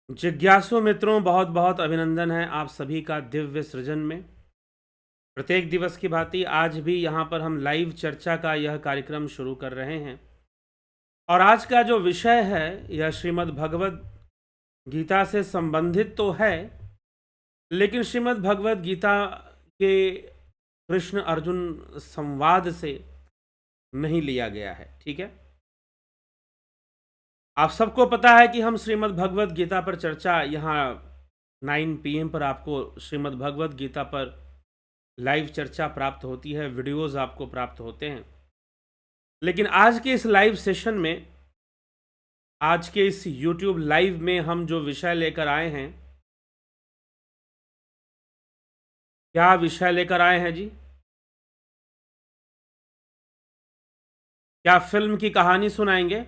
जिज्ञासु मित्रों, बहुत बहुत अभिनंदन है आप सभी का दिव्य सृजन में। प्रत्येक दिवस की भांति आज भी यहाँ पर हम लाइव चर्चा का यह कार्यक्रम शुरू कर रहे हैं। और आज का जो विषय है यह श्रीमद् भगवद गीता से संबंधित तो है, लेकिन श्रीमद् भगवद गीता के कृष्ण अर्जुन संवाद से नहीं लिया गया है। ठीक है, आप सबको पता है कि हम श्रीमद् भगवद गीता पर चर्चा यहाँ 9 PM पर आपको श्रीमद् भगवद गीता पर लाइव चर्चा प्राप्त होती है, वीडियोस आपको प्राप्त होते हैं। लेकिन आज के इस लाइव सेशन में, आज के इस YouTube लाइव में हम जो विषय लेकर आए हैं, क्या विषय लेकर आए हैं जी? क्या फिल्म की कहानी सुनाएंगे?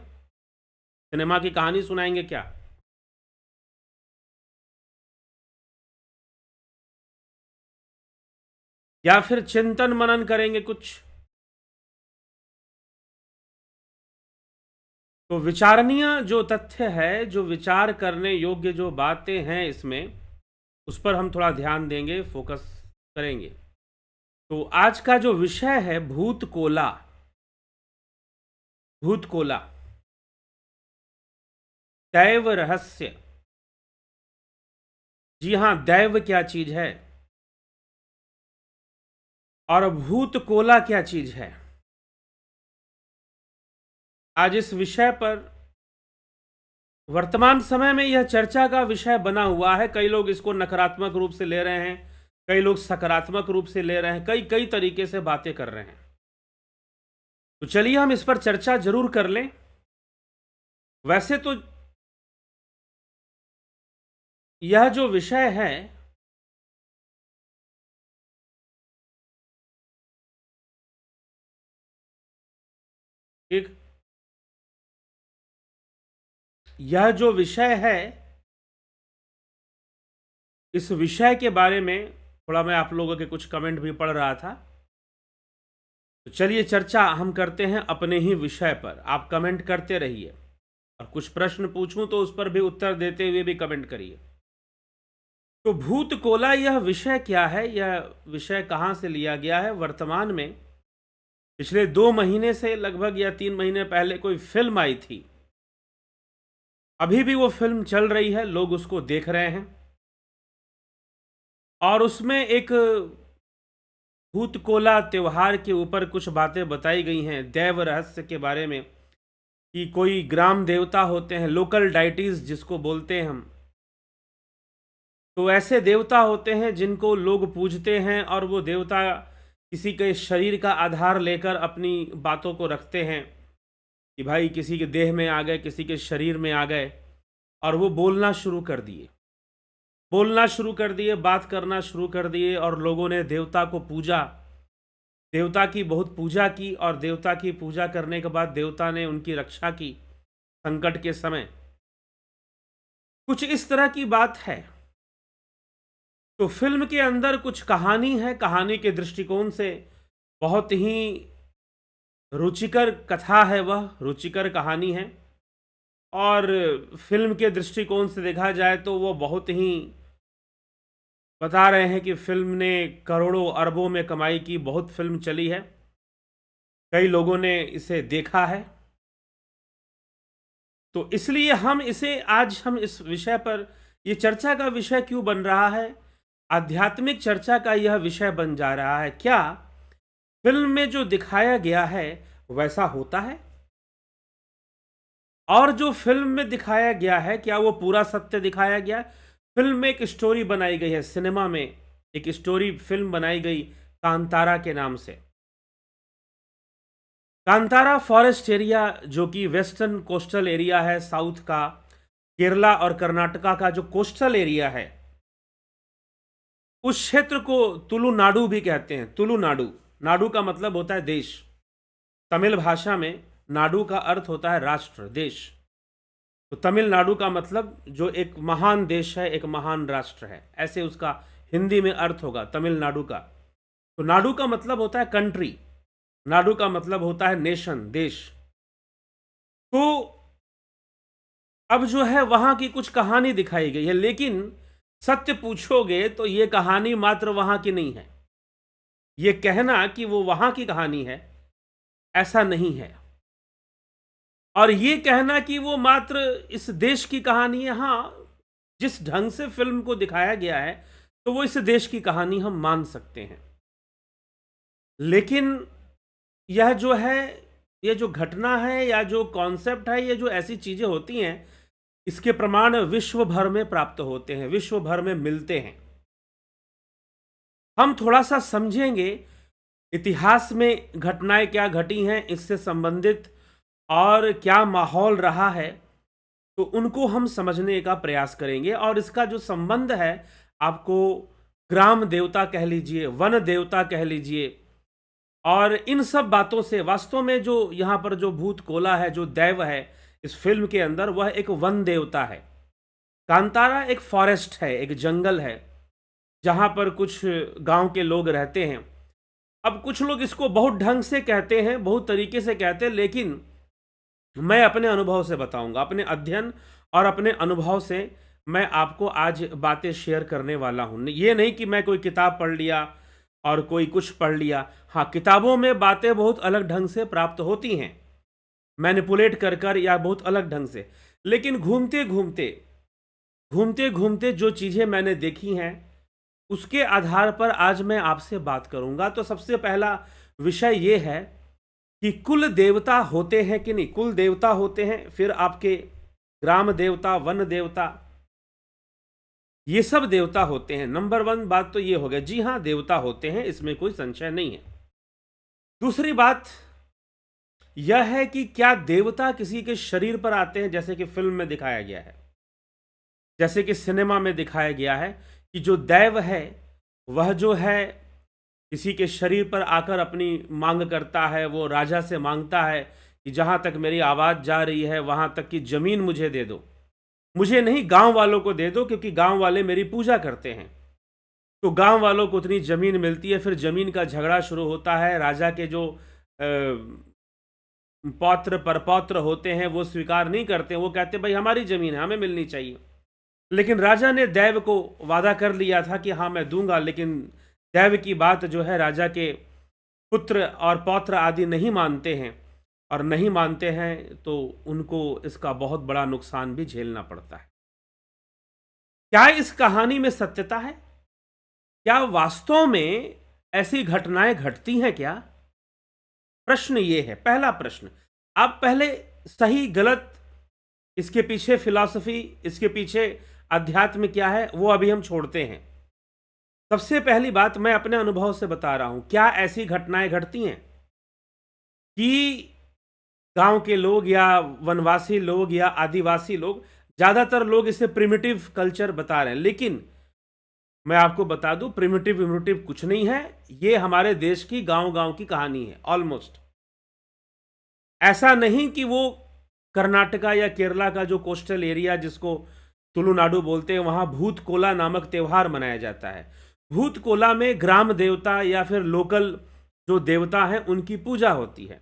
सिनेमा की कहानी सुनाएंगे क्या? या फिर चिंतन मनन करेंगे कुछ? तो विचारणीय जो तथ्य है, जो विचार करने योग्य जो बातें हैं इसमें, उस पर हम थोड़ा ध्यान देंगे, फोकस करेंगे। तो आज का जो विषय है भूत कोला। भूत कोला, दैव रहस्य। जी हाँ, दैव क्या चीज है और भूत कोला क्या चीज है। आज इस विषय पर वर्तमान समय में यह चर्चा का विषय बना हुआ है। कई लोग इसको नकारात्मक रूप से ले रहे हैं, कई लोग सकारात्मक रूप से ले रहे हैं, कई कई तरीके से बातें कर रहे हैं। तो चलिए हम इस पर चर्चा जरूर कर लें। वैसे तो यह जो विषय है एक यह जो विषय है, इस विषय के बारे में थोड़ा मैं आप लोगों के कुछ कमेंट भी पढ़ रहा था। तो चलिए चर्चा हम करते हैं अपने ही विषय पर। आप कमेंट करते रहिए और कुछ प्रश्न पूछूं तो उस पर भी उत्तर देते हुए भी कमेंट करिए। तो भूत कोला यह विषय क्या है, यह विषय कहाँ से लिया गया है? वर्तमान में पिछले 2 महीने से लगभग या 3 महीने पहले कोई फिल्म आई थी। अभी भी वो फिल्म चल रही है, लोग उसको देख रहे हैं। और उसमें एक भूत कोला त्योहार के ऊपर कुछ बातें बताई गई हैं, दैव रहस्य के बारे में, कि कोई ग्राम देवता होते हैं, लोकल डाइटीज जिसको बोलते हैं हम। तो ऐसे देवता होते हैं जिनको लोग पूजते हैं और वो देवता किसी के शरीर का आधार लेकर अपनी बातों को रखते हैं कि भाई किसी के देह में आ गए, किसी के शरीर में आ गए, और वो बोलना शुरू कर दिए, बात करना शुरू कर दिए। और लोगों ने देवता को पूजा, देवता की बहुत पूजा की, और देवता की पूजा करने के बाद देवता ने उनकी रक्षा की संकट के समय। कुछ इस तरह की बात है। तो फिल्म के अंदर कुछ कहानी है, कहानी के दृष्टिकोण से बहुत ही रुचिकर कथा है, वह रुचिकर कहानी है। और फिल्म के दृष्टिकोण से देखा जाए तो वो बहुत ही, बता रहे हैं कि फिल्म ने करोड़ों अरबों में कमाई की, बहुत फिल्म चली है, कई लोगों ने इसे देखा है। तो इसलिए आज हम इस विषय पर, ये चर्चा का विषय क्यों बन रहा है, आध्यात्मिक चर्चा का यह विषय बन जा रहा है। क्या फिल्म में जो दिखाया गया है वैसा होता है? और जो फिल्म में दिखाया गया है, क्या वो पूरा सत्य दिखाया गया है? फिल्म में एक स्टोरी बनाई गई है, सिनेमा में एक स्टोरी फिल्म बनाई गई कांतारा के नाम से। कांतारा फॉरेस्ट एरिया, जो कि वेस्टर्न कोस्टल एरिया है, साउथ का, केरला और कर्नाटका का जो कोस्टल एरिया है, उस क्षेत्र को तुलुनाडु भी कहते हैं। तुलुनाडु, नाडु का मतलब होता है देश। तमिल भाषा में नाडु का अर्थ होता है राष्ट्र, देश। तो तमिलनाडु का मतलब जो एक महान देश है, एक महान राष्ट्र है, ऐसे उसका हिंदी में अर्थ होगा तमिलनाडु का। तो नाडु का मतलब होता है कंट्री, नाडु का मतलब होता है नेशन, देश। तो अब जो है वहां की कुछ कहानी दिखाई गई है, लेकिन सत्य पूछोगे तो ये कहानी मात्र वहां की नहीं है। ये कहना कि वो वहां की कहानी है, ऐसा नहीं है। और ये कहना कि वो मात्र इस देश की कहानी है, हाँ, जिस ढंग से फिल्म को दिखाया गया है तो वो इस देश की कहानी हम मान सकते हैं। लेकिन यह जो है, ये जो घटना है या जो कॉन्सेप्ट है, ये जो ऐसी चीजें होती हैं, इसके प्रमाण विश्व भर में प्राप्त होते हैं, विश्व भर में मिलते हैं। हम थोड़ा सा समझेंगे इतिहास में घटनाएं क्या घटी हैं इससे संबंधित, और क्या माहौल रहा है, तो उनको हम समझने का प्रयास करेंगे। और इसका जो संबंध है, आपको ग्राम देवता कह लीजिए, वन देवता कह लीजिए, और इन सब बातों से वास्तव में जो यहाँ पर जो भूत कोला है, जो दैव है इस फिल्म के अंदर, वह एक वन देवता है। कांतारा एक फॉरेस्ट है, एक जंगल है, जहाँ पर कुछ गांव के लोग रहते हैं। अब कुछ लोग इसको बहुत ढंग से कहते हैं, बहुत तरीके से कहते हैं, लेकिन मैं अपने अनुभव से बताऊंगा, अपने अध्ययन और अपने अनुभव से मैं आपको आज बातें शेयर करने वाला हूं। ये नहीं कि मैं कोई किताब पढ़ लिया और कोई कुछ पढ़ लिया। हाँ, किताबों में बातें बहुत अलग ढंग से प्राप्त होती हैं, मैनिपुलेट कर कर या बहुत अलग ढंग से, लेकिन घूमते घूमते घूमते घूमते जो चीज़ें मैंने देखी हैं उसके आधार पर आज मैं आपसे बात करूंगा। तो सबसे पहला विषय ये है कि कुल देवता होते हैं कि नहीं, कुल देवता होते हैं, फिर आपके ग्राम देवता, वन देवता, ये सब देवता होते हैं। नंबर वन बात तो ये हो गया, जी हाँ, देवता होते हैं, इसमें कोई संशय नहीं है। दूसरी बात यह है कि क्या देवता किसी के शरीर पर आते हैं, जैसे कि फिल्म में दिखाया गया है, जैसे कि सिनेमा में दिखाया गया है कि जो दैव है वह जो है किसी के शरीर पर आकर अपनी मांग करता है, वो राजा से मांगता है कि जहाँ तक मेरी आवाज़ जा रही है वहाँ तक की ज़मीन मुझे दे दो, मुझे नहीं गांव वालों को दे दो, क्योंकि गांव वाले मेरी पूजा करते हैं। तो गांव वालों को उतनी ज़मीन मिलती है, फिर ज़मीन का झगड़ा शुरू होता है। राजा के जो पौत्र परपौत्र होते हैं वो स्वीकार नहीं करते, वो कहते भाई हमारी ज़मीन है, हमें मिलनी चाहिए। लेकिन राजा ने दैव को वादा कर लिया था कि हाँ मैं दूंगा, लेकिन दैव की बात जो है राजा के पुत्र और पौत्र आदि नहीं मानते हैं, और नहीं मानते हैं तो उनको इसका बहुत बड़ा नुकसान भी झेलना पड़ता है। क्या इस कहानी में सत्यता है? क्या वास्तव में ऐसी घटनाएं घटती हैं क्या? प्रश्न ये है, पहला प्रश्न। आप पहले सही गलत, इसके पीछे फिलॉसफी, इसके पीछे अध्यात्म क्या है, वो अभी हम छोड़ते हैं। सबसे पहली बात मैं अपने अनुभव से बता रहा हूं, क्या ऐसी घटनाएं घटती हैं कि गांव के लोग या वनवासी लोग या आदिवासी लोग, ज्यादातर लोग इसे प्रिमिटिव कल्चर बता रहे हैं, लेकिन मैं आपको बता दूं प्रिमिटिव विमिटिव कुछ नहीं है, ये हमारे देश की गांव गांव की कहानी है ऑलमोस्ट। ऐसा नहीं कि वो कर्नाटका या केरला का जो कोस्टल एरिया जिसको तुलुनाडु बोलते हैं, वहां भूत कोला नामक त्यौहार मनाया जाता है। भूत कोला में ग्राम देवता या फिर लोकल जो देवता हैं उनकी पूजा होती है,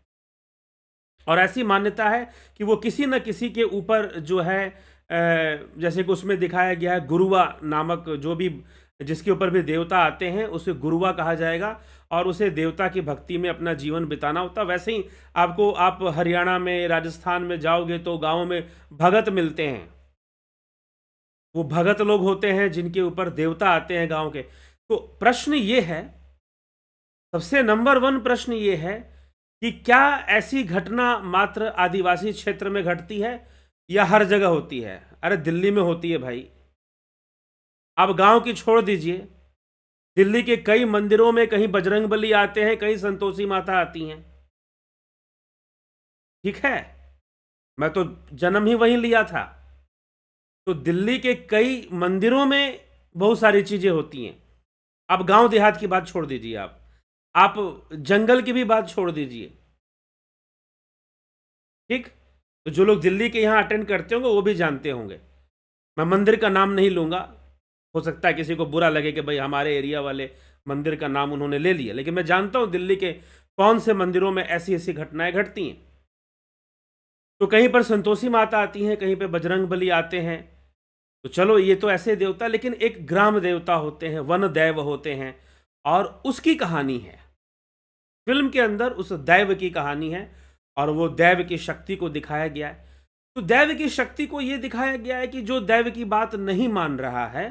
और ऐसी मान्यता है कि वो किसी न किसी के ऊपर जो है, जैसे कि उसमें दिखाया गया है, गुरुआ नामक जो भी जिसके ऊपर भी देवता आते हैं उसे गुरुआ कहा जाएगा, और उसे देवता की भक्ति में अपना जीवन बिताना होता। वैसे ही आपको, आप हरियाणा में, राजस्थान में जाओगे तो गाँव में भगत मिलते हैं, वो भगत लोग होते हैं जिनके ऊपर देवता आते हैं गांव के। तो प्रश्न ये है, सबसे नंबर वन प्रश्न ये है कि क्या ऐसी घटना मात्र आदिवासी क्षेत्र में घटती है या हर जगह होती है? अरे दिल्ली में होती है भाई, अब गांव की छोड़ दीजिए, दिल्ली के कई मंदिरों में कहीं बजरंगबली आते हैं, कहीं संतोषी माता आती हैं। ठीक है, मैं तो जन्म ही वहीं लिया था, तो दिल्ली के कई मंदिरों में बहुत सारी चीजें होती हैं। अब गांव देहात की बात छोड़ दीजिए, आप जंगल की भी बात छोड़ दीजिए। ठीक, तो जो लोग दिल्ली के यहाँ अटेंड करते होंगे वो भी जानते होंगे, मैं मंदिर का नाम नहीं लूंगा, हो सकता है किसी को बुरा लगे कि भाई हमारे एरिया वाले मंदिर का नाम उन्होंने ले लिया, लेकिन मैं जानता हूं दिल्ली के कौन से मंदिरों में ऐसी ऐसी घटनाएं घटती हैं। तो कहीं पर संतोषी माता आती हैं, कहीं पे बजरंग बली आते हैं। तो चलो ये तो ऐसे देवता, लेकिन एक ग्राम देवता होते हैं, वन दैव होते हैं, और उसकी कहानी है फिल्म के अंदर। उस दैव की कहानी है और वो दैव की शक्ति को दिखाया गया है। तो दैव की शक्ति को ये दिखाया गया है कि जो दैव की बात नहीं मान रहा है,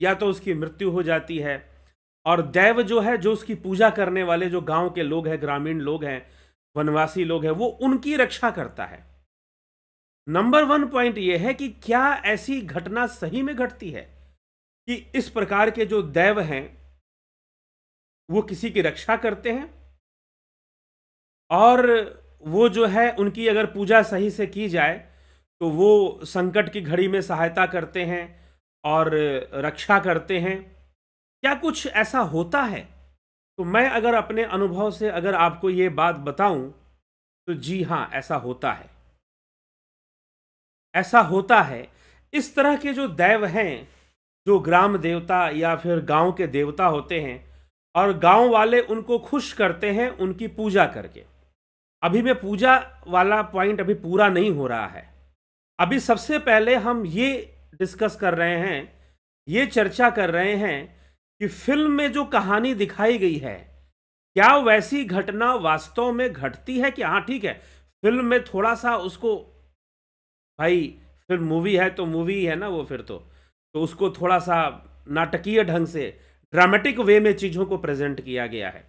या तो उसकी मृत्यु हो जाती है, और दैव जो है, जो उसकी पूजा करने वाले जो गांव के लोग हैं, ग्रामीण लोग हैं, वनवासी लोग हैं, वो उनकी रक्षा करता है। नंबर 1 पॉइंट ये है कि क्या ऐसी घटना सही में घटती है कि इस प्रकार के जो दैव हैं वो किसी की रक्षा करते हैं, और वो जो है उनकी अगर पूजा सही से की जाए तो वो संकट की घड़ी में सहायता करते हैं और रक्षा करते हैं। क्या कुछ ऐसा होता है? तो मैं अगर अपने अनुभव से अगर आपको ये बात बताऊं तो जी हाँ, ऐसा होता है। ऐसा होता है। इस तरह के जो दैव हैं, जो ग्राम देवता या फिर गांव के देवता होते हैं, और गांव वाले उनको खुश करते हैं उनकी पूजा करके। अभी मैं पूजा वाला पॉइंट अभी पूरा नहीं हो रहा है। अभी सबसे पहले हम ये डिस्कस कर रहे हैं, ये चर्चा कर रहे हैं कि फिल्म में जो कहानी दिखाई गई है, क्या वैसी घटना वास्तव में घटती है? कि हाँ ठीक है, फिल्म में थोड़ा सा उसको, भाई फिल्म मूवी है तो मूवी है ना वो, फिर तो उसको थोड़ा सा नाटकीय ढंग से, ड्रामेटिक वे में चीज़ों को प्रेजेंट किया गया है।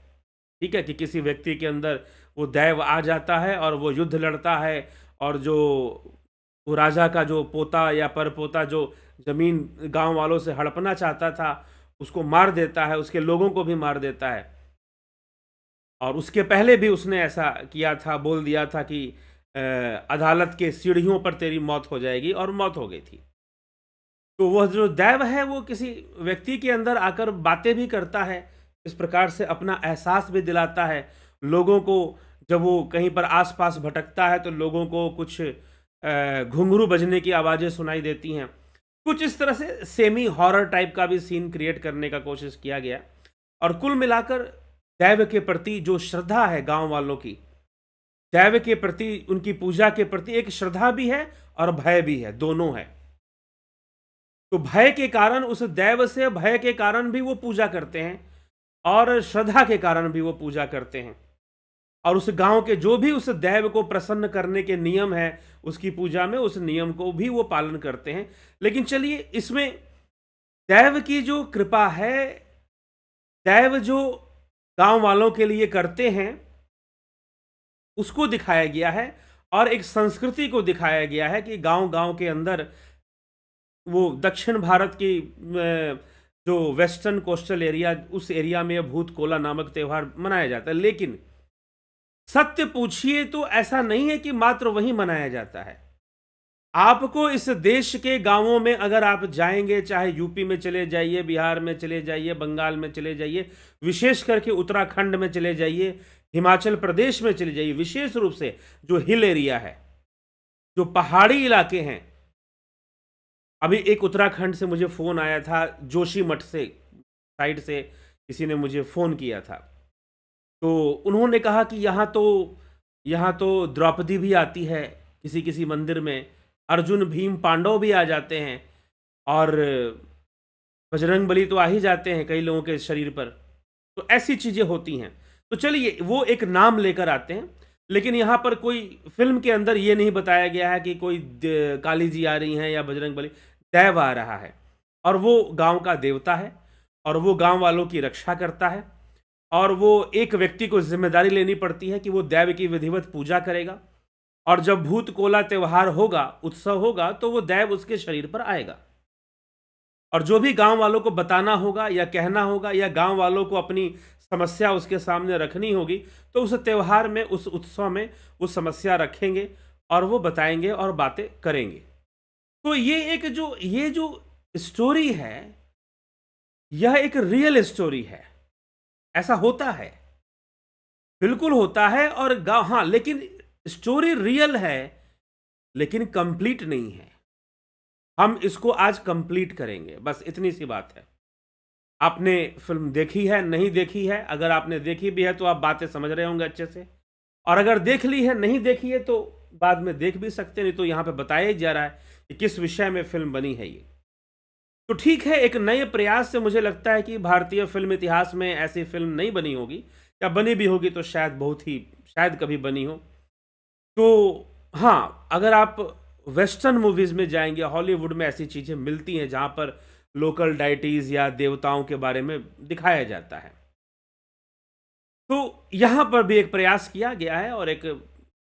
ठीक है, कि किसी व्यक्ति के अंदर वो दैव आ जाता है और वो युद्ध लड़ता है, और जो वो राजा का जो पोता या परपोता जो जमीन गांव वालों से हड़पना चाहता था, उसको मार देता है, उसके लोगों को भी मार देता है। और उसके पहले भी उसने ऐसा किया था, बोल दिया था कि अदालत के सीढ़ियों पर तेरी मौत हो जाएगी, और मौत हो गई थी। तो वह जो दैव है वो किसी व्यक्ति के अंदर आकर बातें भी करता है, इस प्रकार से अपना एहसास भी दिलाता है लोगों को। जब वो कहीं पर आसपास भटकता है तो लोगों को कुछ घुंघरू बजने की आवाज़ें सुनाई देती हैं। कुछ इस तरह से सेमी हॉरर टाइप का भी सीन क्रिएट करने का कोशिश किया गया। और कुल मिलाकर दैव के प्रति जो श्रद्धा है गांव वालों की, दैव के प्रति, उनकी पूजा के प्रति एक श्रद्धा भी है और भय भी है, दोनों है। तो भय के कारण, उस दैव से भय के कारण भी वो पूजा करते हैं, और श्रद्धा के कारण भी वो पूजा करते हैं। और उस गांव के जो भी उस दैव को प्रसन्न करने के नियम है उसकी पूजा में, उस नियम को भी वो पालन करते हैं। लेकिन चलिए, इसमें दैव की जो कृपा है, दैव जो गांव वालों के लिए करते हैं, उसको दिखाया गया है। और एक संस्कृति को दिखाया गया है कि गांव गांव के अंदर वो दक्षिण भारत की जो वेस्टर्न कोस्टल एरिया, उस एरिया में भूत कोला नामक त्यौहार मनाया जाता है। लेकिन सत्य पूछिए तो ऐसा नहीं है कि मात्र वहीं मनाया जाता है। आपको इस देश के गांवों में अगर आप जाएंगे, चाहे यूपी में चले जाइए, बिहार में चले जाइए, बंगाल में चले जाइए, विशेष करके उत्तराखंड में चले जाइए, हिमाचल प्रदेश में चले जाइए, विशेष रूप से जो हिल एरिया है, जो पहाड़ी इलाके हैं। अभी एक उत्तराखंड से मुझे फ़ोन आया था, जोशीमठ से साइड से किसी ने मुझे फ़ोन किया था। तो उन्होंने कहा कि यहाँ तो द्रौपदी भी आती है किसी किसी मंदिर में, अर्जुन भीम पांडव भी आ जाते हैं, और बजरंग बली तो आ ही जाते हैं कई लोगों के शरीर पर। तो ऐसी चीज़ें होती हैं। तो चलिए, वो एक नाम लेकर आते हैं, लेकिन यहाँ पर कोई फिल्म के अंदर ये नहीं बताया गया है कि कोई काली जी आ रही हैं या बजरंग बली। दैव आ रहा है, और वो गांव का देवता है, और वो गांव वालों की रक्षा करता है। और वो एक व्यक्ति को जिम्मेदारी लेनी पड़ती है कि वो दैव की विधिवत पूजा करेगा, और जब भूत कोला त्यौहार होगा, उत्सव होगा, तो वो दैव उसके शरीर पर आएगा। और जो भी गांव वालों को बताना होगा या कहना होगा, या गांव वालों को अपनी समस्या उसके सामने रखनी होगी, तो उस त्यौहार में, उस उत्सव में वो समस्या रखेंगे और वो बताएंगे और बातें करेंगे। तो ये जो स्टोरी है, यह एक रियल स्टोरी है। ऐसा होता है, बिल्कुल होता है। और हाँ, लेकिन स्टोरी रियल है, लेकिन कंप्लीट नहीं है। हम इसको आज कंप्लीट करेंगे, बस इतनी सी बात है। आपने फिल्म देखी है, नहीं देखी है? अगर आपने देखी भी है तो आप बातें समझ रहे होंगे अच्छे से, और अगर देख ली है, नहीं देखी है, तो बाद में देख भी सकते हैं, नहीं तो यहाँ पे बताया ही जा रहा है कि किस विषय में फिल्म बनी है ये। तो ठीक है, एक नए प्रयास से मुझे लगता है कि भारतीय फिल्म इतिहास में ऐसी फिल्म नहीं बनी होगी, या बनी भी होगी तो शायद बहुत ही शायद कभी बनी हो। तो हाँ, अगर आप वेस्टर्न मूवीज़ में जाएंगे, हॉलीवुड में ऐसी चीज़ें मिलती हैं जहाँ पर लोकल डाइटीज़ या देवताओं के बारे में दिखाया जाता है। तो यहाँ पर भी एक प्रयास किया गया है और एक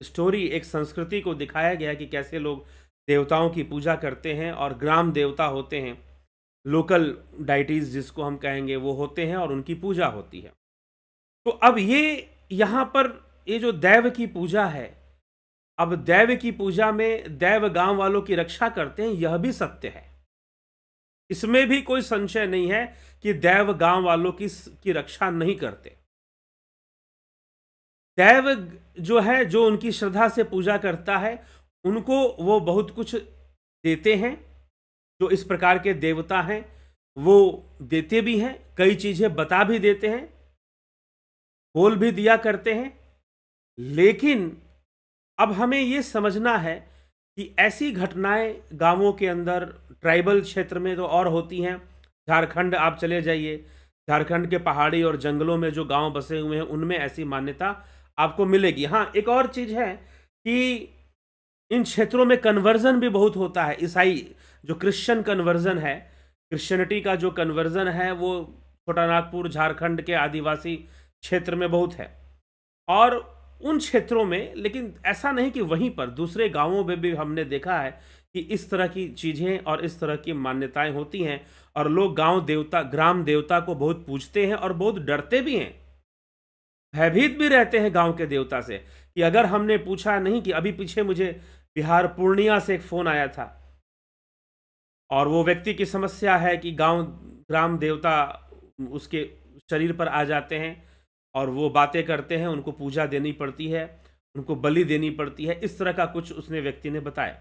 स्टोरी, एक संस्कृति को दिखाया गया है कि कैसे लोग देवताओं की पूजा करते हैं, और ग्राम देवता होते हैं, लोकल डाइटीज़ जिसको हम कहेंगे वो होते हैं, और उनकी पूजा होती है। तो अब ये यहाँ पर ये जो दैव की पूजा है, अब दैव की पूजा में दैव गांव वालों की रक्षा करते हैं, यह भी सत्य है। इसमें भी कोई संशय नहीं है कि दैव गांव वालों की रक्षा नहीं करते। दैव जो है, जो उनकी श्रद्धा से पूजा करता है, उनको वो बहुत कुछ देते हैं। जो इस प्रकार के देवता हैं वो देते भी हैं, कई चीजें बता भी देते हैं, बोल भी दिया करते हैं। लेकिन अब हमें ये समझना है कि ऐसी घटनाएं गांवों के अंदर, ट्राइबल क्षेत्र में तो और होती हैं। झारखंड आप चले जाइए, झारखंड के पहाड़ी और जंगलों में जो गांव बसे हुए हैं उनमें ऐसी मान्यता आपको मिलेगी। हाँ, एक और चीज़ है कि इन क्षेत्रों में कन्वर्जन भी बहुत होता है। ईसाई जो क्रिश्चियन कन्वर्जन है, क्रिश्चियनिटी का जो कन्वर्जन है, वो छोटा नागपुर झारखंड के आदिवासी क्षेत्र में बहुत है, और उन क्षेत्रों में। लेकिन ऐसा नहीं कि वहीं पर दूसरे गांवों में भी हमने देखा है कि इस तरह की चीज़ें और इस तरह की मान्यताएं होती हैं, और लोग गांव देवता, ग्राम देवता को बहुत पूजते हैं और बहुत डरते भी हैं, भयभीत भी रहते हैं गांव के देवता से। कि अगर हमने पूछा नहीं, कि अभी पीछे मुझे बिहार पूर्णिया से एक फ़ोन आया था, और वो व्यक्ति की समस्या है कि गांव ग्राम देवता उसके शरीर पर आ जाते हैं और वो बातें करते हैं, उनको पूजा देनी पड़ती है, उनको बलि देनी पड़ती है, इस तरह का कुछ उसने व्यक्ति ने बताया।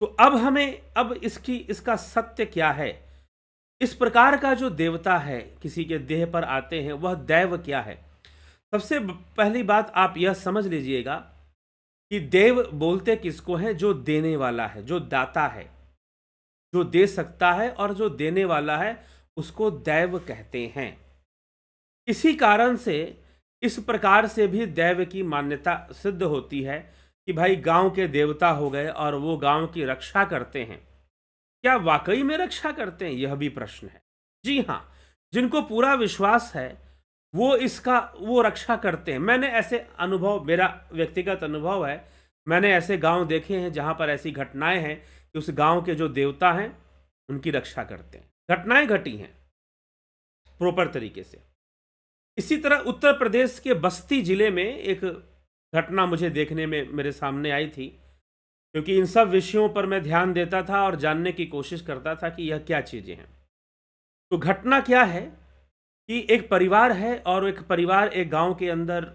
तो अब हमें, अब इसका सत्य क्या है? इस प्रकार का जो देवता है किसी के देह पर आते हैं, वह दैव क्या है? सबसे पहली बात आप यह समझ लीजिएगा कि देव बोलते किसको है? जो देने वाला है, जो दाता है, जो दे सकता है और जो देने वाला है, उसको दैव कहते हैं। इसी कारण से इस प्रकार से भी दैव की मान्यता सिद्ध होती है कि भाई गांव के देवता हो गए और वो गांव की रक्षा करते हैं। क्या वाकई में रक्षा करते हैं? यह भी प्रश्न है। जी हाँ, जिनको पूरा विश्वास है वो रक्षा करते हैं। मैंने ऐसे अनुभव, मेरा व्यक्तिगत अनुभव है, मैंने ऐसे गांव देखे हैं जहां पर ऐसी घटनाएं हैं कि उस गांव के जो देवता हैं उनकी रक्षा करते हैं। घटनाएं घटी हैं प्रॉपर तरीके से। इसी तरह उत्तर प्रदेश के बस्ती जिले में एक घटना मुझे देखने में मेरे सामने आई थी, क्योंकि इन सब विषयों पर मैं ध्यान देता था और जानने की कोशिश करता था कि यह क्या चीज़ें हैं। तो घटना क्या है कि एक परिवार है, और एक परिवार एक गांव के अंदर,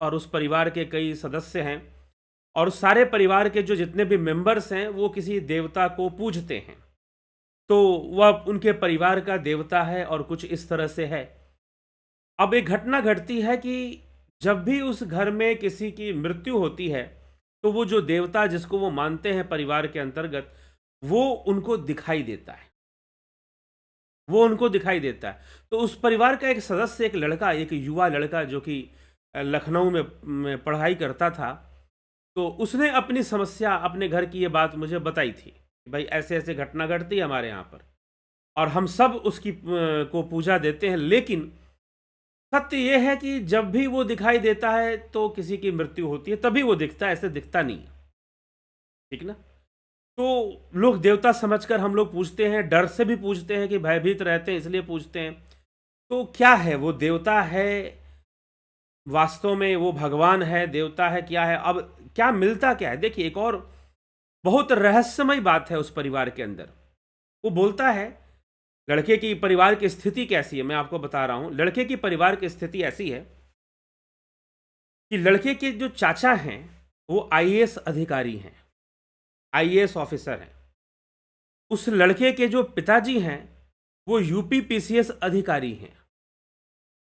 और उस परिवार के कई सदस्य हैं, और उस सारे परिवार के जो जितने भी मेंबर्स हैं वो किसी देवता को पूजते हैं। तो वह उनके परिवार का देवता है, और कुछ इस तरह से है। अब एक घटना घटती है कि जब भी उस घर में किसी की मृत्यु होती है, तो वो जो देवता जिसको वो मानते हैं परिवार के अंतर्गत, वो उनको दिखाई देता है, वो उनको दिखाई देता है। तो उस परिवार का एक सदस्य, एक लड़का, एक युवा लड़का जो कि लखनऊ में पढ़ाई करता था, तो उसने अपनी समस्या, अपने घर की ये बात मुझे बताई थी कि भाई ऐसे ऐसे घटना घटती है हमारे यहाँ पर, और हम सब उसकी को पूजा देते हैं, लेकिन सत्य ये है कि जब भी वो दिखाई देता है तो किसी की मृत्यु होती है, तभी वो दिखता है, ऐसे दिखता नहीं है। ठीक ना? तो लोग देवता समझकर हम लोग पूछते हैं, डर से भी पूछते हैं कि भयभीत रहते हैं इसलिए पूछते हैं। तो क्या है वो? देवता है वास्तव में? वो भगवान है, देवता है, क्या है? अब क्या मिलता क्या है? देखिए, एक और बहुत रहस्यमय बात है उस परिवार के अंदर। वो बोलता है, लड़के की परिवार की स्थिति कैसी है मैं आपको बता रहा हूं। लड़के की परिवार की स्थिति ऐसी है कि लड़के के जो चाचा हैं वो आईएएस अधिकारी हैं, आईएएस ऑफिसर हैं। उस लड़के के जो पिताजी हैं वो यूपी पीसीएस अधिकारी हैं,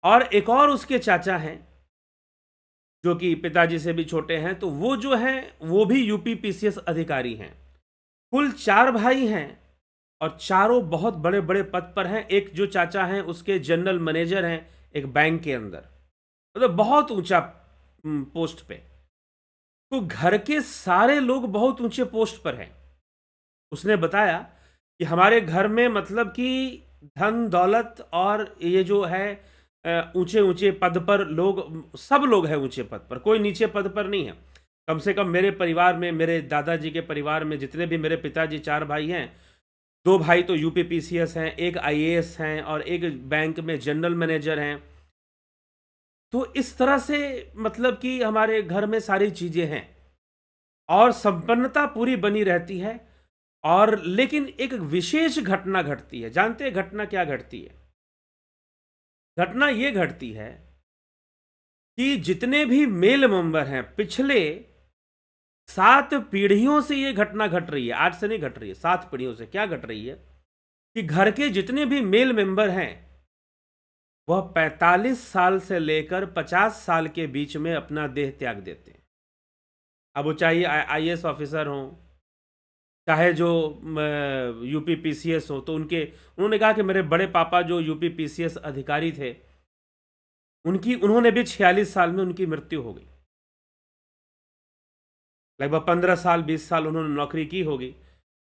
और एक और उसके चाचा हैं जो कि पिताजी से भी छोटे हैं, तो वो जो हैं वो भी यूपी पीसीएस अधिकारी हैं। कुल 4 भाई हैं और चारों बहुत बड़े बड़े पद पर हैं। एक जो चाचा हैं उसके जनरल मैनेजर हैं एक बैंक के अंदर, मतलब बहुत ऊंचा पोस्ट पे। तो घर के सारे लोग बहुत ऊंचे पोस्ट पर हैं। उसने बताया कि हमारे घर में मतलब कि धन दौलत और ये जो है ऊंचे ऊंचे पद पर लोग, सब लोग हैं ऊंचे पद पर, कोई नीचे पद पर नहीं है। कम से कम मेरे परिवार में, मेरे दादाजी के परिवार में जितने भी मेरे पिताजी 4 भाई हैं, 2 भाई तो यूपी पीसीएस हैं, एक आईएएस हैं और एक बैंक में जनरल मैनेजर हैं। तो इस तरह से मतलब कि हमारे घर में सारी चीजें हैं और संपन्नता पूरी बनी रहती है। और लेकिन एक विशेष घटना घटती है। जानते हैं घटना क्या घटती है? घटना यह घटती है कि जितने भी मेल मेंबर हैं, पिछले 7 पीढ़ियों से यह घटना घट रही है, आज से नहीं घट रही है, 7 पीढ़ियों से। क्या घट रही है कि घर के जितने भी मेल मेंबर हैं वह 45 साल से लेकर 50 साल के बीच में अपना देह त्याग देते हैं। अब वो चाहिए आईएएस ऑफिसर हों, चाहे जो यूपी पीसीएस हो। तो उन्होंने कहा कि मेरे बड़े पापा जो यूपी पीसीएस अधिकारी थे, उन्होंने भी 46 साल में उनकी मृत्यु हो गई। लगभग 15 साल 20 साल उन्होंने नौकरी की होगी।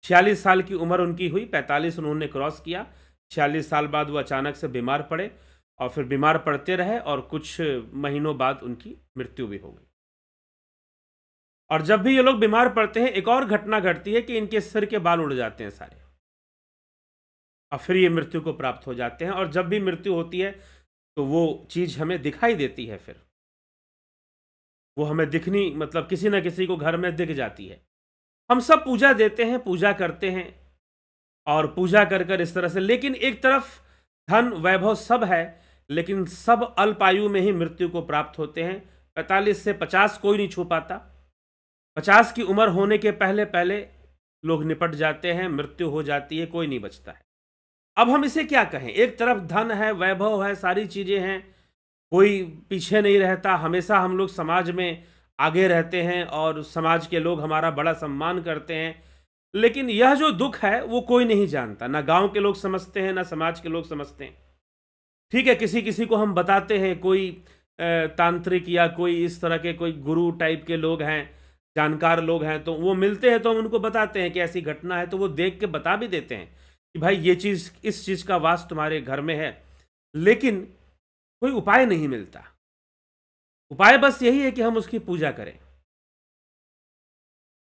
46 साल की उम्र उनकी हुई, 45 उन्होंने क्रॉस किया। 46 साल बाद वो अचानक से बीमार पड़े और फिर बीमार पड़ते रहे और कुछ महीनों बाद उनकी मृत्यु भी हो गई। और जब भी ये लोग बीमार पड़ते हैं, एक और घटना घटती है कि इनके सिर के बाल उड़ जाते हैं सारे, और फिर ये मृत्यु को प्राप्त हो जाते हैं। और जब भी मृत्यु होती है तो वो चीज हमें दिखाई देती है, फिर वो हमें दिखनी, मतलब किसी ना किसी को घर में दिख जाती है। हम सब पूजा देते हैं, पूजा करते हैं और पूजा कर कर इस तरह से, लेकिन एक तरफ धन वैभव सब है, लेकिन सब अल्पायु में ही मृत्यु को प्राप्त होते हैं। 45 से 50 कोई नहीं छू पाता। 50 की उम्र होने के पहले पहले लोग निपट जाते हैं, मृत्यु हो जाती है, कोई नहीं बचता है। अब हम इसे क्या कहें? एक तरफ धन है, वैभव है, सारी चीजें हैं, कोई पीछे नहीं रहता, हमेशा हम लोग समाज में आगे रहते हैं और समाज के लोग हमारा बड़ा सम्मान करते हैं। लेकिन यह जो दुख है वो कोई नहीं जानता, ना गांव के लोग समझते हैं, ना समाज के लोग समझते हैं। ठीक है, किसी किसी को हम बताते हैं, कोई तांत्रिक या कोई इस तरह के कोई गुरु टाइप के लोग हैं, जानकार लोग हैं, तो वो मिलते हैं तो हम उनको बताते हैं कि ऐसी घटना है, तो वो देख के बता भी देते हैं कि भाई ये चीज़, इस चीज़ का वास तुम्हारे घर में है। लेकिन कोई उपाय नहीं मिलता। उपाय बस यही है कि हम उसकी पूजा करें।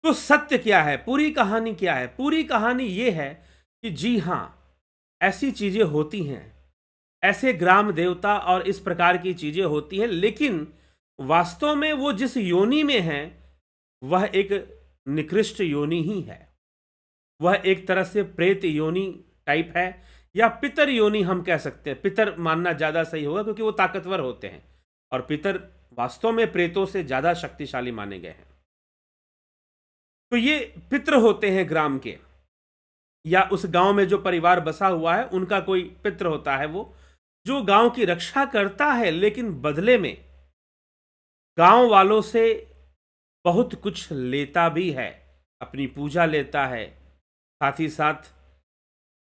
तो सत्य क्या है? पूरी कहानी क्या है? पूरी कहानी ये है कि जी हां, ऐसी चीजें होती हैं, ऐसे ग्राम देवता और इस प्रकार की चीजें होती हैं, लेकिन वास्तव में वो जिस योनि में है वह एक निकृष्ट योनि ही है। वह एक तरह से प्रेत योनि टाइप है, या पितर योनि हम कह सकते हैं। पितर मानना ज्यादा सही होगा क्योंकि वो ताकतवर होते हैं और पितर वास्तव में प्रेतों से ज्यादा शक्तिशाली माने गए हैं। तो ये पित्र होते हैं ग्राम के, या उस गांव में जो परिवार बसा हुआ है उनका कोई पित्र होता है, वो जो गांव की रक्षा करता है, लेकिन बदले में गांव वालों से बहुत कुछ लेता भी है। अपनी पूजा लेता है, साथ ही साथ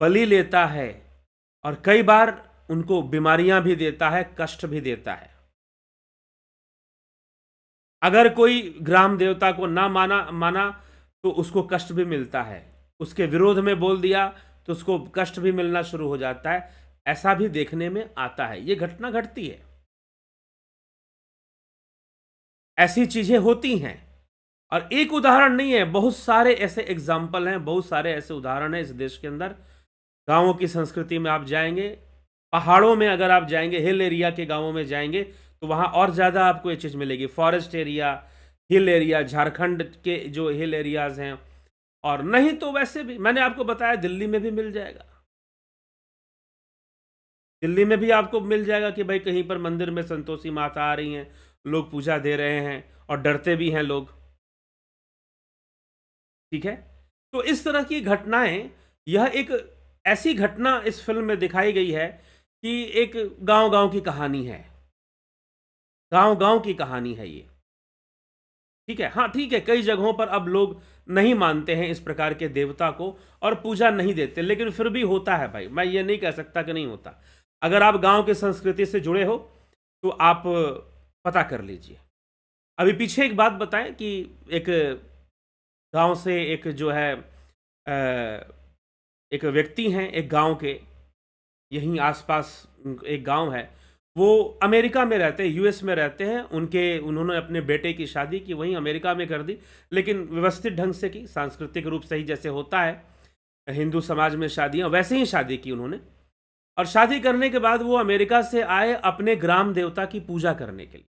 बलि लेता है, और कई बार उनको बीमारियां भी देता है, कष्ट भी देता है। अगर कोई ग्राम देवता को ना माना तो उसको कष्ट भी मिलता है, उसके विरोध में बोल दिया तो उसको कष्ट भी मिलना शुरू हो जाता है। ऐसा भी देखने में आता है, ये घटना घटती है, ऐसी चीजें होती हैं। और एक उदाहरण नहीं है, बहुत सारे ऐसे एग्जाम्पल हैं, बहुत सारे ऐसे उदाहरण हैं इस देश के अंदर। गांवों की संस्कृति में आप जाएंगे, पहाड़ों में अगर आप जाएंगे, हिल एरिया के गांवों में जाएंगे तो वहां और ज्यादा आपको ये चीज मिलेगी। Forest area, hill area, Jharkhand के जो हिल एरियाज हैं, और नहीं तो वैसे भी मैंने आपको बताया दिल्ली में भी मिल जाएगा। दिल्ली में भी आपको मिल जाएगा कि भाई कहीं पर मंदिर में संतोषी माता आ रही हैं, लोग पूजा दे रहे हैं और डरते भी हैं लोग। ठीक है, तो इस तरह की घटनाएं, यह एक ऐसी घटना इस फिल्म में दिखाई गई है कि एक गांव गांव की कहानी है। गांव-गांव की कहानी है ये। ठीक है? हाँ, ठीक है, कई जगहों पर अब लोग नहीं मानते हैं इस प्रकार के देवता को और पूजा नहीं देते, लेकिन फिर भी होता है भाई, मैं ये नहीं कह सकता कि नहीं होता। अगर आप गाँव की संस्कृति से जुड़े हो, तो आप पता कर लीजिए। अभी पीछे एक बात बताएँ कि एक गाँव से एक जो है एक व्यक्ति हैं, एक गाँव के, यहीं आस-पास एक गाँव है, वो अमेरिका में रहते हैं, यूएस में रहते हैं। उन्होंने अपने बेटे की शादी की वहीं अमेरिका में कर दी, लेकिन व्यवस्थित ढंग से की, सांस्कृतिक रूप से ही जैसे होता है, हिंदू समाज में शादियाँ, वैसे ही शादी की उन्होंने। और शादी करने के बाद वो अमेरिका से आए अपने ग्राम देवता की पूजा करने के लिए।